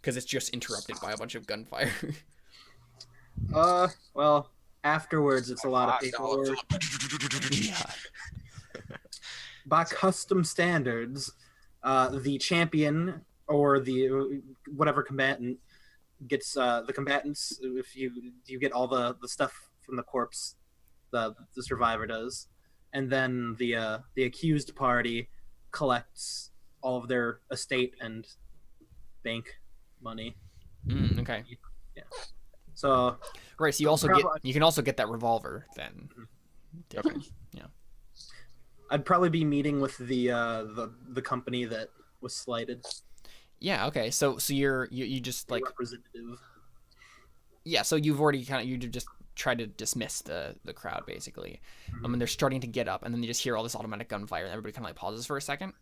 Because it's just interrupted by a bunch of gunfire. Well, afterwards it's a lot of paperwork. Yeah. By custom standards, the champion or the whatever combatant gets the combatants. If you get all the stuff from the corpse, the survivor does, and then the accused party collects all of their estate and bank money. Okay. Yeah. So. Right. So you can also get that revolver then. Okay. Yeah. I'd probably be meeting with the company that was slighted. Yeah. Okay. So you just like representative. Yeah. So you've already you just tried to dismiss the crowd basically. And they're starting to get up, and then you just hear all this automatic gunfire, and everybody kind of like pauses for a second.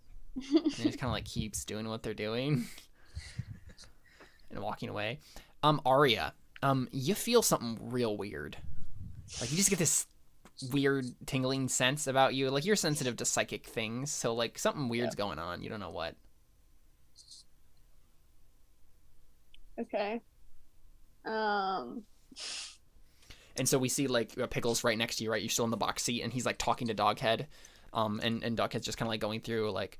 And it just kind of like keeps doing what they're doing and walking away. Arya, you feel something real weird. Like you just get this weird tingling sense about you. Like you're sensitive to psychic things, so like something weird's going on. You don't know what. Okay. And so we see like Pickles right next to you, right? You're still in the box seat, and he's like talking to Doghead, and Doghead's just kind of like going through like,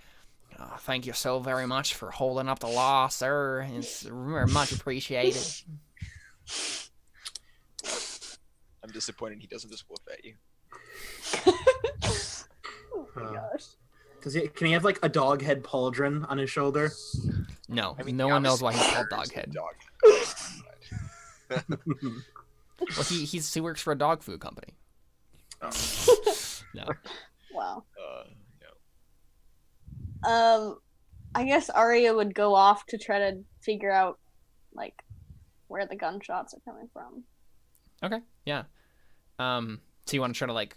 thank you so very much for holding up the law, sir. It's very much appreciated. I'm disappointed he doesn't just whoop at you. Oh my gosh. Can he have like a dog head pauldron on his shoulder? No, I mean, no one knows why he's called obviously Doghead. Well, he works for a dog food company. Oh. No. Wow. No. I guess Arya would go off to try to figure out like where the gunshots are coming from. Okay. Yeah. So you want to try to like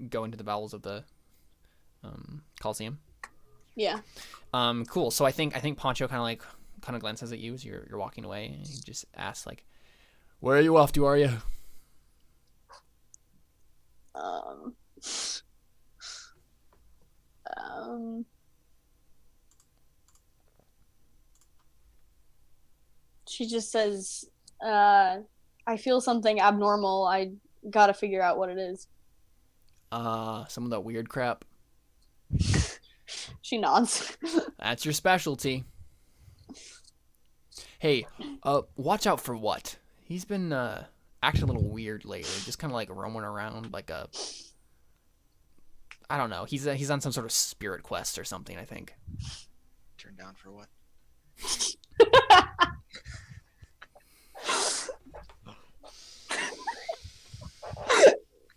go into the bowels of the Coliseum? Yeah. Cool. So I think Poncho kind of glances at you as you're walking away, and he just asks like, "Where are you off to, Arya?" She just says, I feel something abnormal. I gotta figure out what it is. Some of that weird crap. She nods. That's your specialty. Hey, watch out for what? He's been acting a little weird lately. Just kind of like roaming around like a, I don't know. He's on some sort of spirit quest or something, I think. Turn down for what?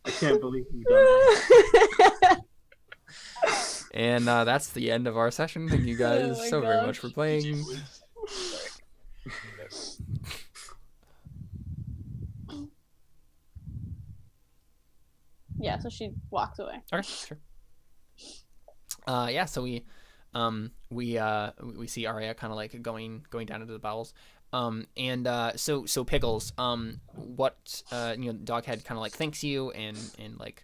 I can't believe you done that. And that's the end of our session. Thank you guys Oh my so very gosh. much for playing. Yeah, so she walks away. Okay, sure. Yeah, so we see Arya kind of like going down into the bowels. So Pickles, what Doghead kind of like thanks you, and like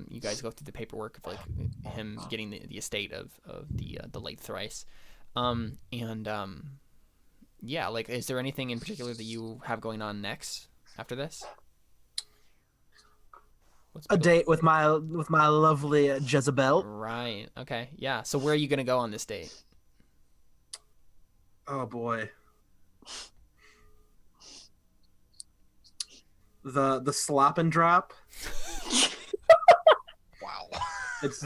you guys go through the paperwork of like him getting the estate of the late Thrice, yeah, like is there anything in particular that you have going on next after this? What's A Pickles? date with my lovely Jezebel. Right. Okay. Yeah. So where are you gonna go on this date? Oh boy. The slop and drop. Wow. It's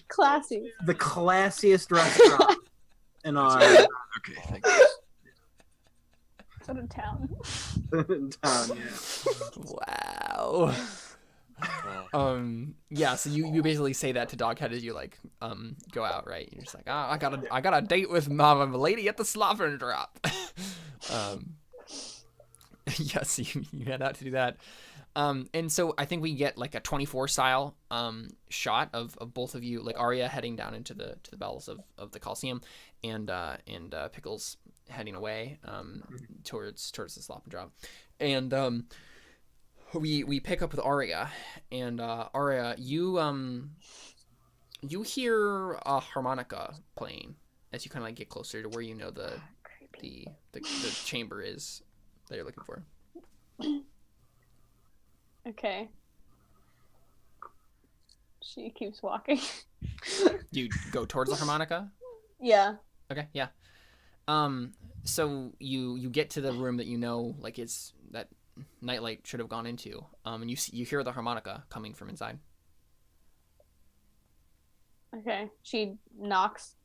Classy. the classiest restaurant in our Okay, thank you. Out of town. town. Yeah. Wow. Yeah, so you basically say that to Doghead as you like go out, right? You're just like, I got a date with my lady at the slop and drop. Yes, you head out to do that. And so I think we get like a 24 style shot of both of you, like Arya heading down into the bowels of the Coliseum, and Pickles heading away towards the slop and drop. And we pick up with Arya, and Arya, you hear a harmonica playing as you kind of like get closer to where you know the chamber is that you're looking for. Okay. She keeps walking. You go towards the harmonica? Yeah. Okay, yeah. So you get to the room that you know like is that Nightlight should have gone into. And you hear the harmonica coming from inside. Okay. She knocks.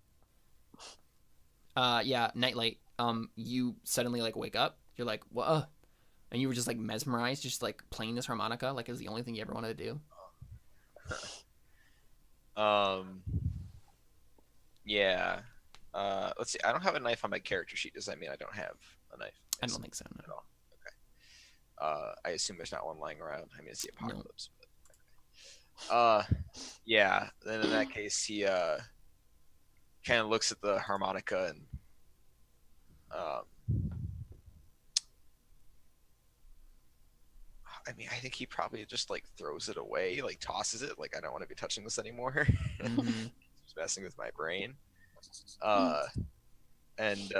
Yeah, Nightlight. You suddenly like wake up. You're like, what? And you were just like mesmerized, just like playing this harmonica, like it was the only thing you ever wanted to do. Yeah. Let's see. I don't have a knife on my character sheet. Does that mean I don't have a knife? I don't think so. At No. all. Okay. I assume there's not one lying around. I mean, it's the apocalypse. Yeah. Then in that case, he kind of looks at the harmonica and um, I mean, I think he probably just like throws it away, like tosses it, like I don't want to be touching this anymore. Mhm. It's messing with my brain. And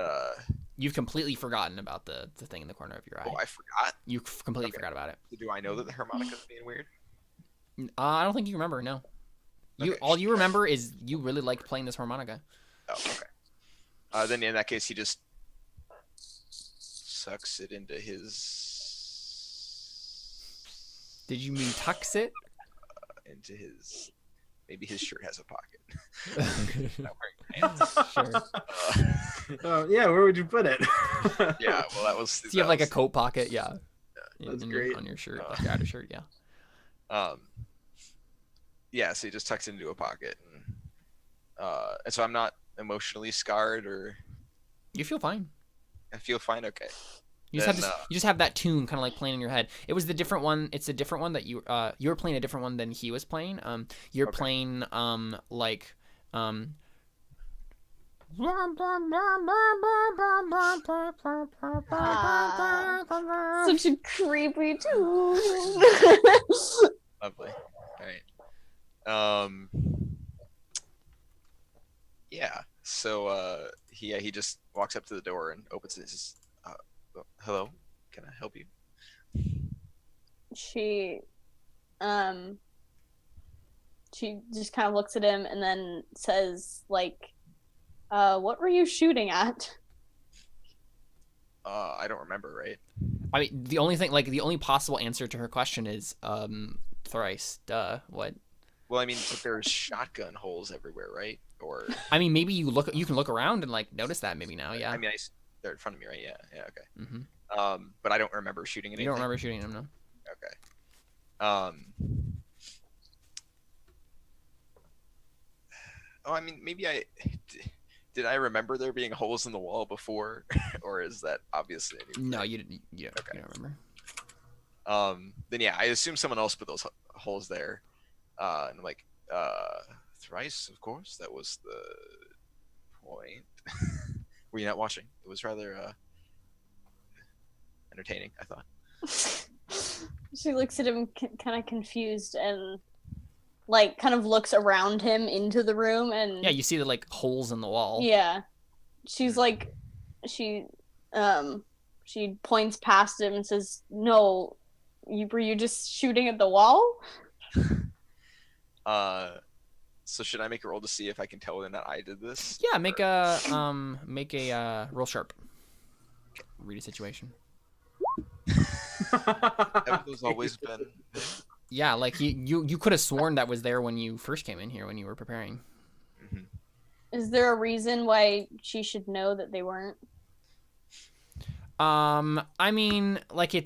You've completely forgotten about the thing in the corner of your eye. oh, I forgot. You completely Okay. forgot about it. Do I know that the harmonica's being weird? I don't think you remember. No. You Okay. all you remember is you really liked playing this harmonica. Oh, okay. Then in that case, he just sucks it into his Did you mean tux it? maybe his shirt has a pocket. Sure. Not wearing pants. Oh yeah, where would you put it? Yeah, well, that was. So you have like a coat pocket, yeah. That's In great. on your shirt, like your outer shirt, yeah. Yeah, so he just tucks it into a pocket, and so I'm not emotionally scarred, or You feel fine. I feel fine. Okay. You just have this, you just have that tune kind of like playing in your head. It was the different one. It's a different one that you were playing a different one than he was playing. You're Okay. playing like Such a creepy tune. Lovely. All right. Yeah. So he just walks up to the door and opens it. And says, "Hello, can I help you?" She just kind of looks at him and then says, like, what were you shooting at? I don't remember, right? I mean, the only thing, like, the only possible answer to her question is thrice. Duh. What? Well, I mean, but there's shotgun holes everywhere, right? Or I mean, maybe you can look around and like notice that maybe now. Yeah. I mean, they're in front of me, right? Yeah. Yeah. Okay. Mm-hmm. But I don't remember shooting anything. You don't remember shooting them, no? Okay. Oh, I mean, maybe did I remember there being holes in the wall before, or is that obviously a new No, thing? you didn't. You don't, Okay. you don't remember. Then yeah, I assume someone else put those holes there, and I'm like, thrice, of course. That was the point. Were you not watching? It was rather entertaining, I thought. She looks at him kind of confused and like kind of looks around him into the room and Yeah, you see the like holes in the wall. yeah. She's like she points past him and says, "No, were you just shooting at the wall?" So should I make a roll to see if I can tell them that I did this? Yeah, make a roll sharp. Read a situation. Haven't those always been? Yeah, like you could have sworn that was there when you first came in here when you were preparing. Mm-hmm. Is there a reason why she should know that they weren't? I mean, like I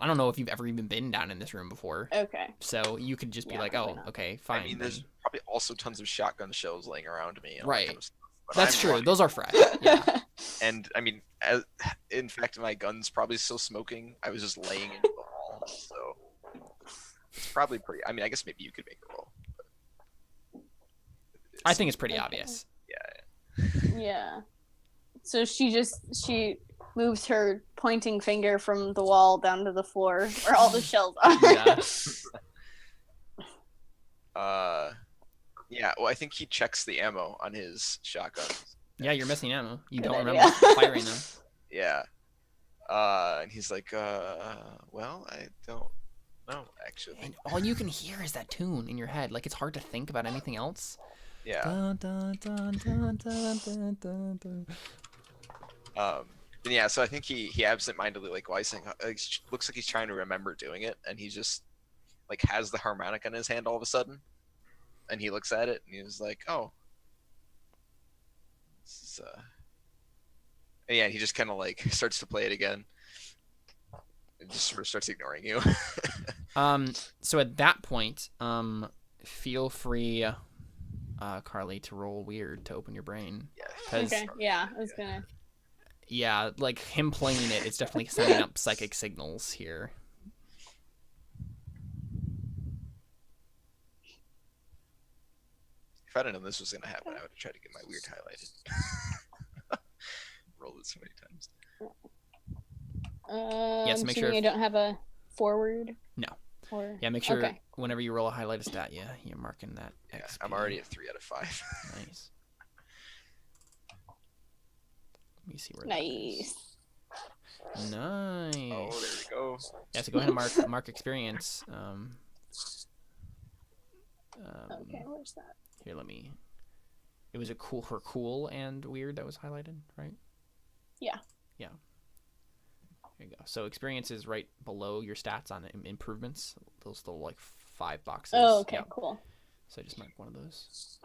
don't know if you've ever even been down in this room before. Okay. So you could just be Yeah, like, probably oh, not. okay, fine. I mean, there's probably also tons of shotgun shells laying around me. And all that Right. kind of stuff, but That's I'm true. running. Those are fresh. Yeah. And I mean, in fact, my gun's probably still smoking. I was just laying into the wall, so it's probably pretty. I mean, I guess maybe you could make a roll. But I think it's pretty Okay. obvious. Yeah. Yeah. So she moves her pointing finger from the wall down to the floor where all the shells are. Yeah. Yeah. Well, I think he checks the ammo on his shotgun. Yeah, you're missing ammo. You Good don't idea. remember firing them. Yeah. And he's like, well, I don't know, actually. And all you can hear is that tune in your head. Like it's hard to think about anything else. Yeah. Dun, dun, dun, dun, dun, dun, dun, dun. And yeah, so I think he absentmindedly, like, looks like he's trying to remember doing it, and he just, like, has the harmonica in his hand all of a sudden, and he looks at it, and he's like, oh. This is, and yeah, he just kind of, like, starts to play it again. And just sort of starts ignoring you. So at that point, feel free, Carly, to roll weird to open your brain. Yeah. 'Cause Okay. Yeah, I was gonna. yeah, like him playing it, it's definitely sending up psychic signals here. If I'd have known this was gonna happen, I would have tried to get my weird highlighted. Rolled it so many times. Yes, make sure assuming I don't have a forward. No. Or Yeah, make sure okay. whenever you roll a highlighted stat, you're marking that Yeah, XP. I'm already at 3 out of 5. Nice. Let me see where that is. Nice. Oh, there we go. Yeah, so go ahead and mark experience. Okay, where's that? Here, let me. It was her cool and weird that was highlighted, right? Yeah. Yeah. There you go. So experience is right below your stats on improvements. Those little like 5 boxes. Oh, okay, Yeah. cool. So just mark one of those.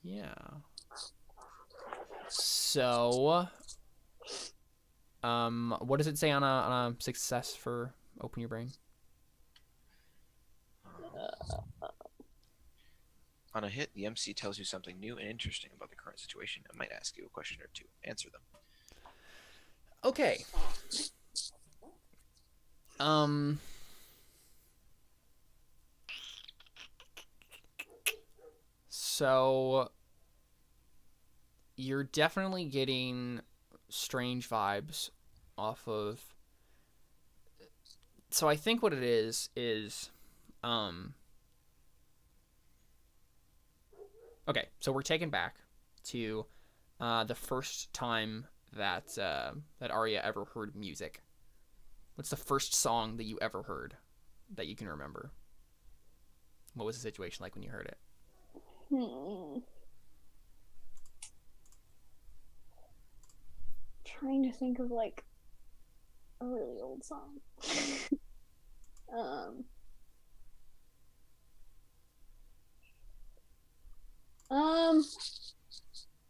Yeah. So, what does it say on a success for open your brain? On a hit, the MC tells you something new and interesting about the current situation and might ask you a question or two. Answer them. Okay. So you're definitely getting strange vibes off of. So I think what it is okay, so we're taken back to the first time that Arya ever heard music. What's the first song that you ever heard that you can remember? What was the situation like when you heard it? Trying to think of like a really old song.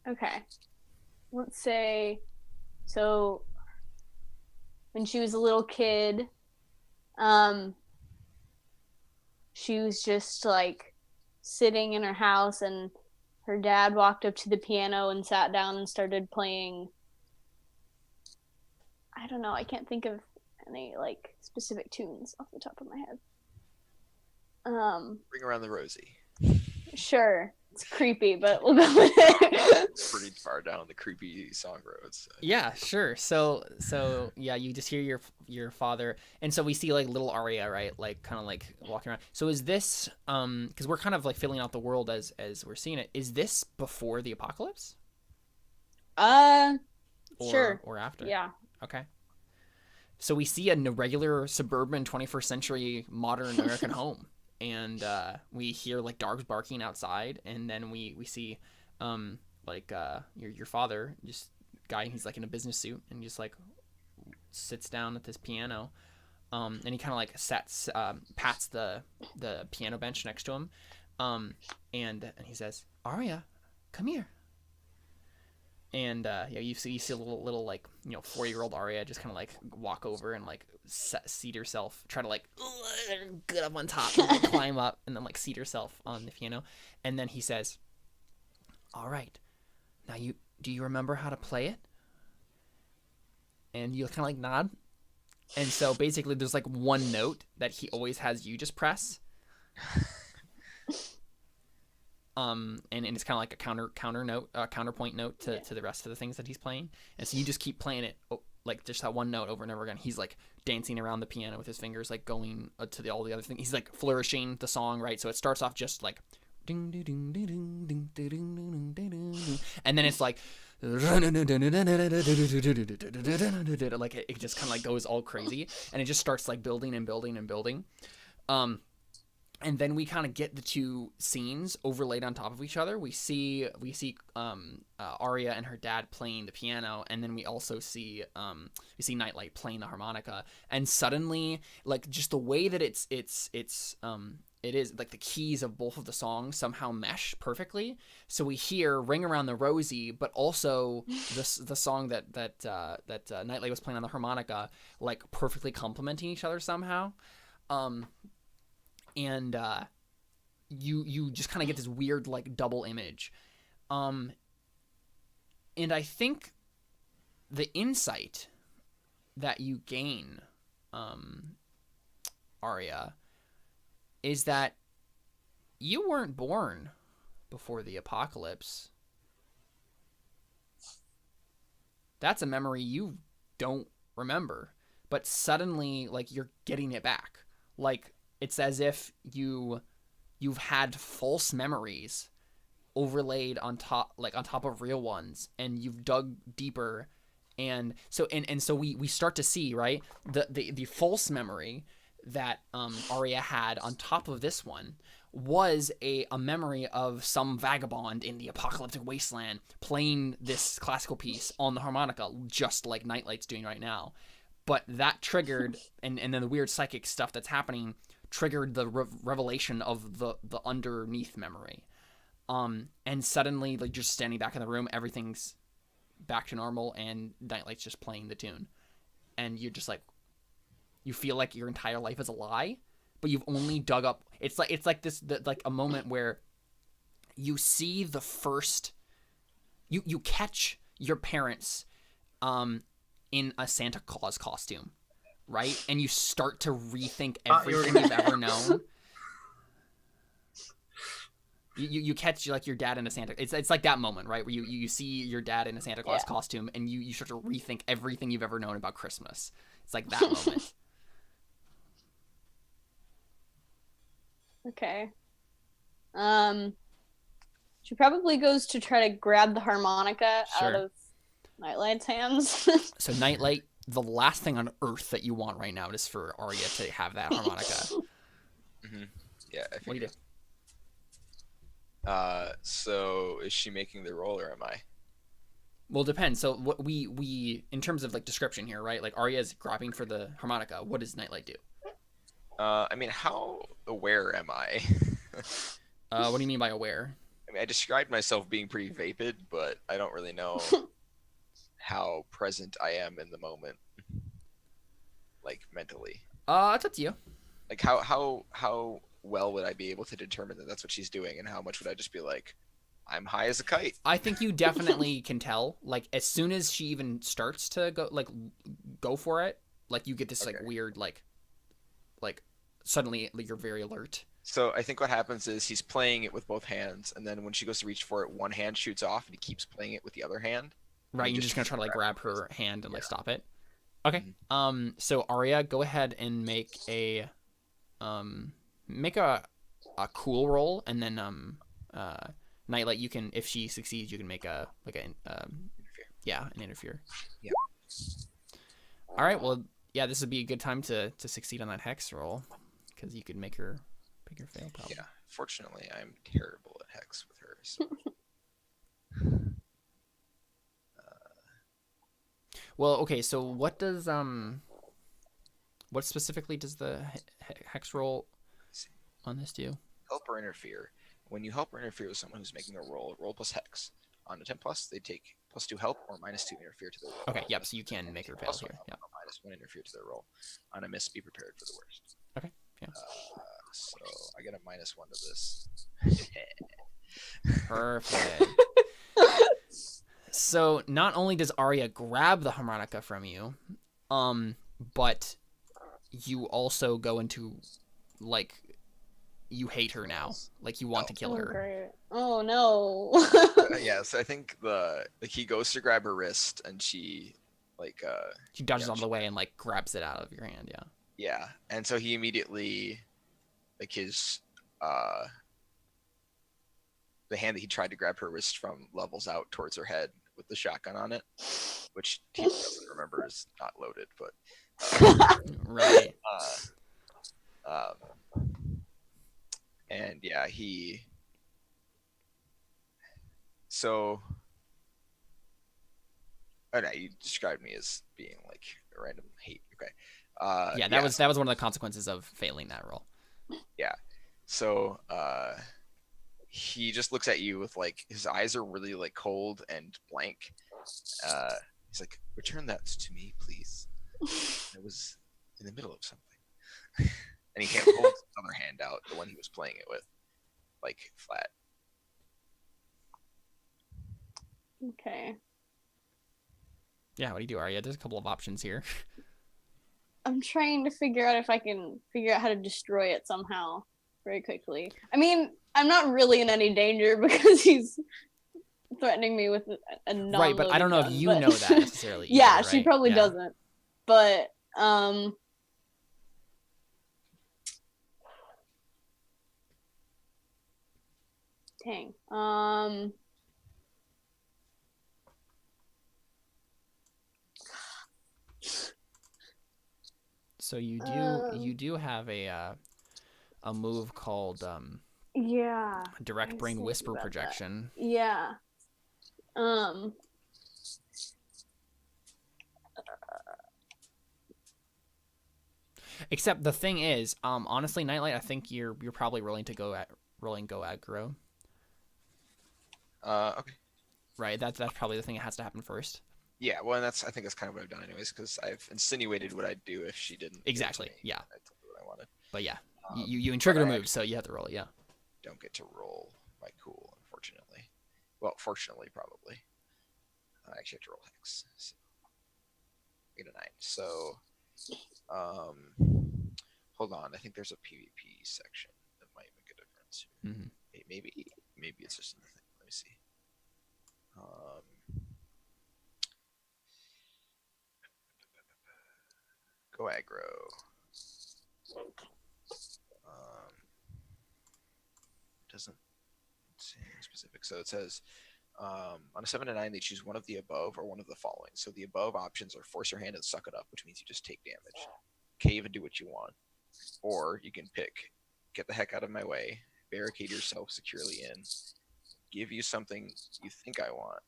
Okay. Let's say, so when she was a little kid, she was just like sitting in her house and her dad walked up to the piano and sat down and started playing. I don't know, I can't think of any like specific tunes off the top of my head. Bring around the Rosie. Sure. It's creepy, but we'll go with it. Pretty far down the creepy song roads. Yeah, sure. So yeah, you just hear your father, and so we see like little Arya, right? Like kind of like walking around. So is this because we're kind of like filling out the world as we're seeing it. Is this before the apocalypse? Sure. Or after? Yeah. Okay. So we see a regular suburban 21st century modern American home. And we hear like dogs barking outside, and then we see your father, just guy, he's like in a business suit and just like sits down at this piano, and he kind of like pats the piano bench next to him, and he says, "Arya, come here." And you see a little like 4-year-old Arya just kind of like walk over and like seat herself, try to like get up on top and like, climb up and then like seat herself on the piano, and then he says, "All right, now do you remember how to play it?" And you kind of like nod, and so basically there's like one note that he always has you just press. And it's kind of like a counterpoint note to the rest of the things that he's playing, and so you just keep playing it like just that one note over and over again. He's like dancing around the piano with his fingers, like going to all the other things. He's like flourishing the song, right? So it starts off just like ding ding ding ding ding ding ding ding, and then it's like like it just kind of like goes all crazy, and it just starts like building and building and building. And then we kind of get the two scenes overlaid on top of each other. We see Arya and her dad playing the piano, and then we also see Nightlight playing the harmonica. And suddenly, like just the way that it is like the keys of both of the songs somehow mesh perfectly. So we hear "Ring Around the Rosie," but also the song that Nightlight was playing on the harmonica, like perfectly complementing each other somehow. And you just kind of get this weird like double image, and I think the insight that you gain, Arya, is that you weren't born before the apocalypse. That's a memory you don't remember, but suddenly, like, you're getting it back. Like, it's as if you've had false memories overlaid on top of real ones, and you've dug deeper, and so we start to see, right, the false memory that Arya had on top of this one was a memory of some vagabond in the apocalyptic wasteland playing this classical piece on the harmonica, just like Nightlight's doing right now. But that triggered, and then the weird psychic stuff that's happening triggered the revelation of the underneath memory. And suddenly, like, just standing back in the room, everything's back to normal, and Nightlight's just playing the tune. And you're just like, you feel like your entire life is a lie, but you've only dug up. It's like this, like a moment where you see the first, you catch your parents, in a Santa Claus costume, right? And you start to rethink everything you've ever known. You catch, like, your dad in a Santa. It's like that moment, right, where you see your dad in a Santa Claus costume, and you start to rethink everything you've ever known about Christmas. It's like that moment. Okay. She probably goes to try to grab the harmonica out of Nightlight's hands. So Nightlight, the last thing on earth that you want right now is for Arya to have that harmonica. Mm-hmm. Yeah. What do you do? So is she making the roll, or am I? Well, it depends. So what we in terms of, like, description here, right? Like, Arya's grabbing for the harmonica. What does Nightlight do? I mean, how aware am I? What do you mean by aware? I mean, I described myself being pretty vapid, but I don't really know how present I am in the moment, like, mentally. It's up to you. Like, how well would I be able to determine that that's what she's doing, and how much would I just be like, I'm high as a kite? I think you definitely can tell. Like, as soon as she even starts to go for it, like, you get this like weird like suddenly, like, you're very alert. So I think what happens is he's playing it with both hands, and then when she goes to reach for it, one hand shoots off, and he keeps playing it with the other hand. Right, you're just gonna try to, like, grab her hand and like stop it. Okay. So Arya, go ahead and make a cool roll, and then Nightlight, you can, if she succeeds, you can make an interfere. Yeah. All right. Well, yeah, this would be a good time to succeed on that hex roll, because you could make her fail. Probably. Yeah. Fortunately, I'm terrible at hex with her. So. Well, okay. So what specifically does the hex roll on this do? Help or interfere. When you help or interfere with someone who's making a roll plus hex. On a 10 plus, they take +2 help or -2 interfere to their roll. Okay, yep. So you can make her fail here. Yeah. -1 interfere to their roll. On a miss, be prepared for the worst. Okay. Yeah. So I get a -1 to this. Perfect. So not only does Arya grab the harmonica from you, but you also go into, like, you hate her now. Like, you want to kill her. Great. Oh no. Yeah, so I think he goes to grab her wrist, and she she dodges out of the way and, like, grabs it out of your hand. Yeah. Yeah, and so he immediately, like, his the hand that he tried to grab her wrist from levels out towards her head with the shotgun on it, which he doesn't remember is not loaded, but right. And yeah, so oh no, you described me as being like a random hate. Okay. Yeah, that was one of the consequences of failing that roll. Yeah. So he just looks at you with, like, his eyes are really, like, cold and blank. He's like, return that to me, please. I was in the middle of something. And he can't hold his other hand out, the one he was playing it with, like, flat. Okay. Yeah, what do you do, Arya? There's a couple of options here. I'm trying to figure out if I can figure out how to destroy it somehow very quickly. I mean, I'm not really in any danger because he's threatening me with a non-loaded Right, but I don't know if gun, you but- know that necessarily. Yeah, either, she right? probably Yeah. doesn't. But dang. So you do have a move called Yeah. I direct was brain thinking whisper about that. projection. Yeah. Except the thing is, honestly, Nightlight, I think you're probably rolling go aggro. Okay. Right, that's probably the thing that has to happen first. Yeah, well, and I think that's kind of what I've done anyways, because I've insinuated what I'd do if she didn't. Exactly. Yeah. I told her what I wanted. But yeah, Um, you trigger but the I move, so you have to roll it. Yeah. Don't get to roll my cool, unfortunately. Well, fortunately, probably. I actually have to roll hex. So I get a 9. So, hold on. I think there's a PvP section that might make a difference. Mm-hmm. Hey, maybe it's just another thing. Let me see. Go aggro. Doesn't say anything specific. So it says on a 7 to 9, they choose one of the above or one of the following. So the above options are force your hand and suck it up, which means you just take damage, cave and do what you want, or you can pick get the heck out of my way, barricade yourself securely in, give you something you think I want.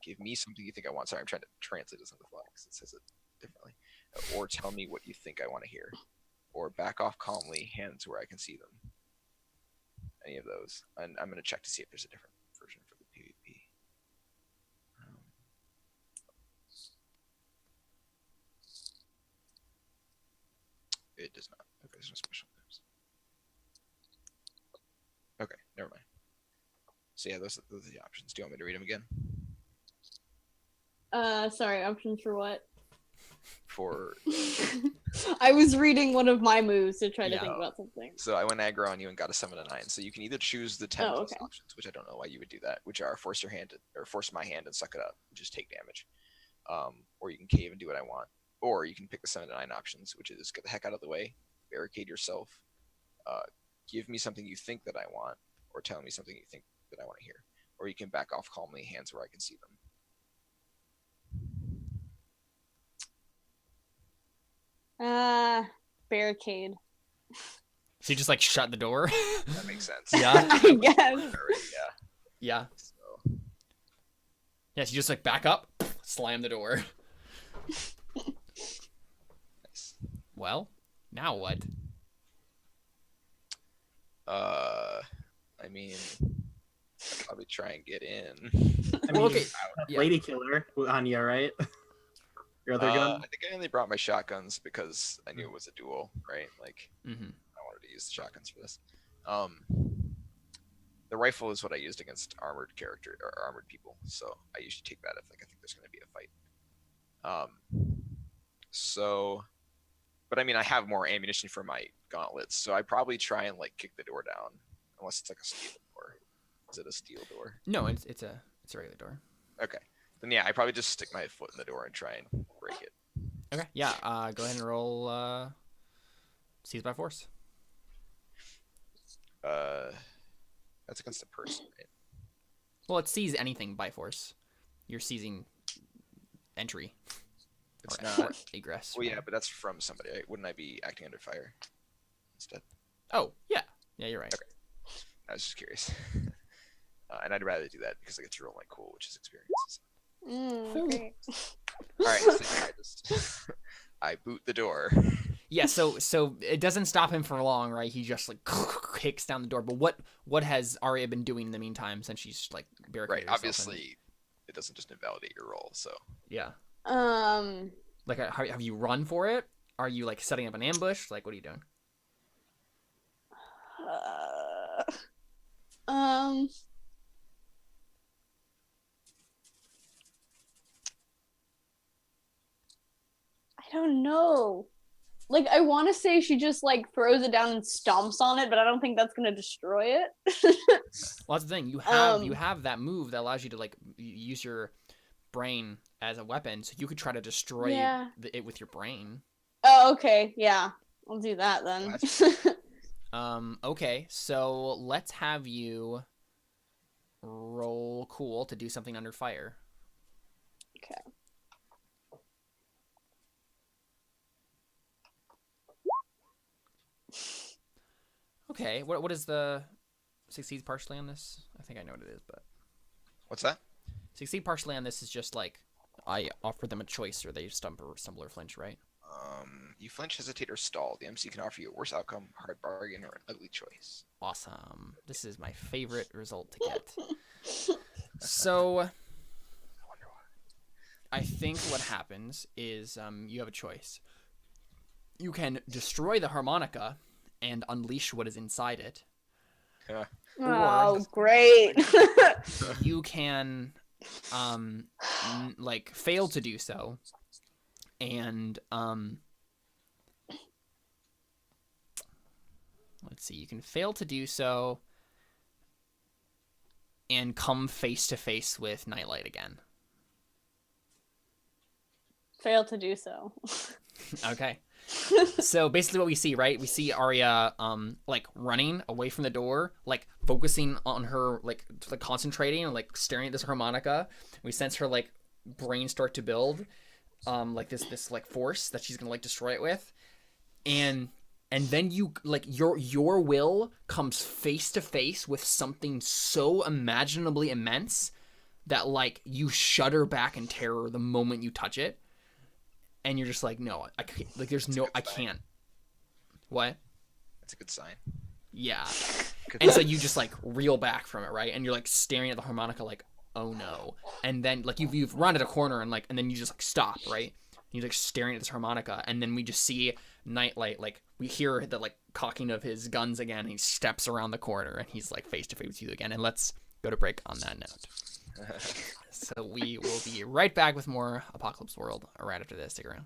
Give me something you think I want. Sorry, I'm trying to translate this on the fly because it says it differently. Or tell me what you think I want to hear. Or back off calmly, hands where I can see them. Any of those. And I'm going to check to see if there's a different version for the PvP. It does not. Okay, there's no special moves. Okay, never mind. So yeah, those are the options. Do you want me to read them again? Sorry, options for what? For I was reading one of my moves to try to Yeah. think about something. so I went aggro on you and got a 7 to 9. So you can either choose the 10 plus okay. options, which I don't know why you would do that, which are force your hand or force my hand and suck it up, just take damage. Or you can cave and do what I want. Or you can pick the 7 to 9 options, which is get the heck out of the way, barricade yourself, give me something you think that I want, or tell me something you think that I want to hear. Or you can back off calmly, hands where I can see them. Barricade. So you just like shut the door. That makes sense. Yeah. I guess. Already, yeah. Yeah. So Yeah. So you just like back up, slam the door. nice. Well, now what? I mean, I'd probably try and get in. I mean, Well, okay. that's Yeah. Lady Killer on you, right? Your other gun? I think I only brought my shotguns because I knew it was a duel, right? Like Mm-hmm. I wanted to use the shotguns for this. The rifle is what I used against armored character or armored people, so I usually take that if like I think there's going to be a fight. So, but I mean, I have more ammunition for my gauntlets, so I probably try and like kick the door down, unless it's like a steel door. Is it a steel door? No, it's a regular door. Okay, then yeah, I probably just stick my foot in the door and try and break it. Okay. Yeah. Go ahead and roll. Seize by force. That's against a person, right? Well, it sees anything by force. You're seizing entry. It's or not. egress. Well, yeah, but that's from somebody. Right? Wouldn't I be acting under fire instead? Oh, yeah. Yeah, you're right. Okay. I was just curious. And I'd rather do that because I get to roll my cool, which is experience. Great. All right, so yeah, I boot the door. Yeah, so it doesn't stop him for long, right? He just like kicks down the door. But what has Arya been doing in the meantime since she's like barricaded Right, herself obviously, it doesn't just invalidate your roll. So in? Yeah. Um. Like, have you run for it? Are you like setting up an ambush? Like, what are you doing? I don't know. Like, I want to say she just like throws it down and stomps on it, but I don't think that's gonna destroy it. Well, that's the thing. You have that move that allows you to like use your brain as a weapon, so you could try to destroy it with your brain. Oh, okay, yeah, I'll do that then. Okay, so let's have you roll cool to do something under fire. Okay. Okay, what is the succeed partially on this? I think I know what it is, but What's that? succeed partially on this is just like I offer them a choice, or they stumble or flinch, right? You flinch, hesitate, or stall. The MC can offer you a worse outcome, hard bargain, or an ugly choice. Awesome. This is my favorite result to get. So, I wonder why. I think what happens is you have a choice. You can destroy the harmonica and unleash what is inside it. Oh, great. You can like fail to do so, and let's see, you can fail to do so and come face to face with Nightlight again. Fail to do so. Okay. So basically what we see, right? We see Arya like running away from the door, like focusing on her, like concentrating and like staring at this harmonica. We sense her like brain start to build like this like force that she's gonna like destroy it with. And then you like your will comes face to face with something so imaginably immense that like you shudder back in terror the moment you touch it. And you're just like, no, I can't. Like, there's no, I can't. What? That's a good sign. Yeah. And so you just like reel back from it, right? And you're like staring at the harmonica, like, oh no. And then like you've run at a corner and then you just like stop, right? And you're like staring at this harmonica, and then we just see Nightlight, like we hear the like cocking of his guns again. And he steps around the corner, and he's like face to face with you again. And let's go to break on that note. So we will be right back with more Apocalypse World right after this. Stick around.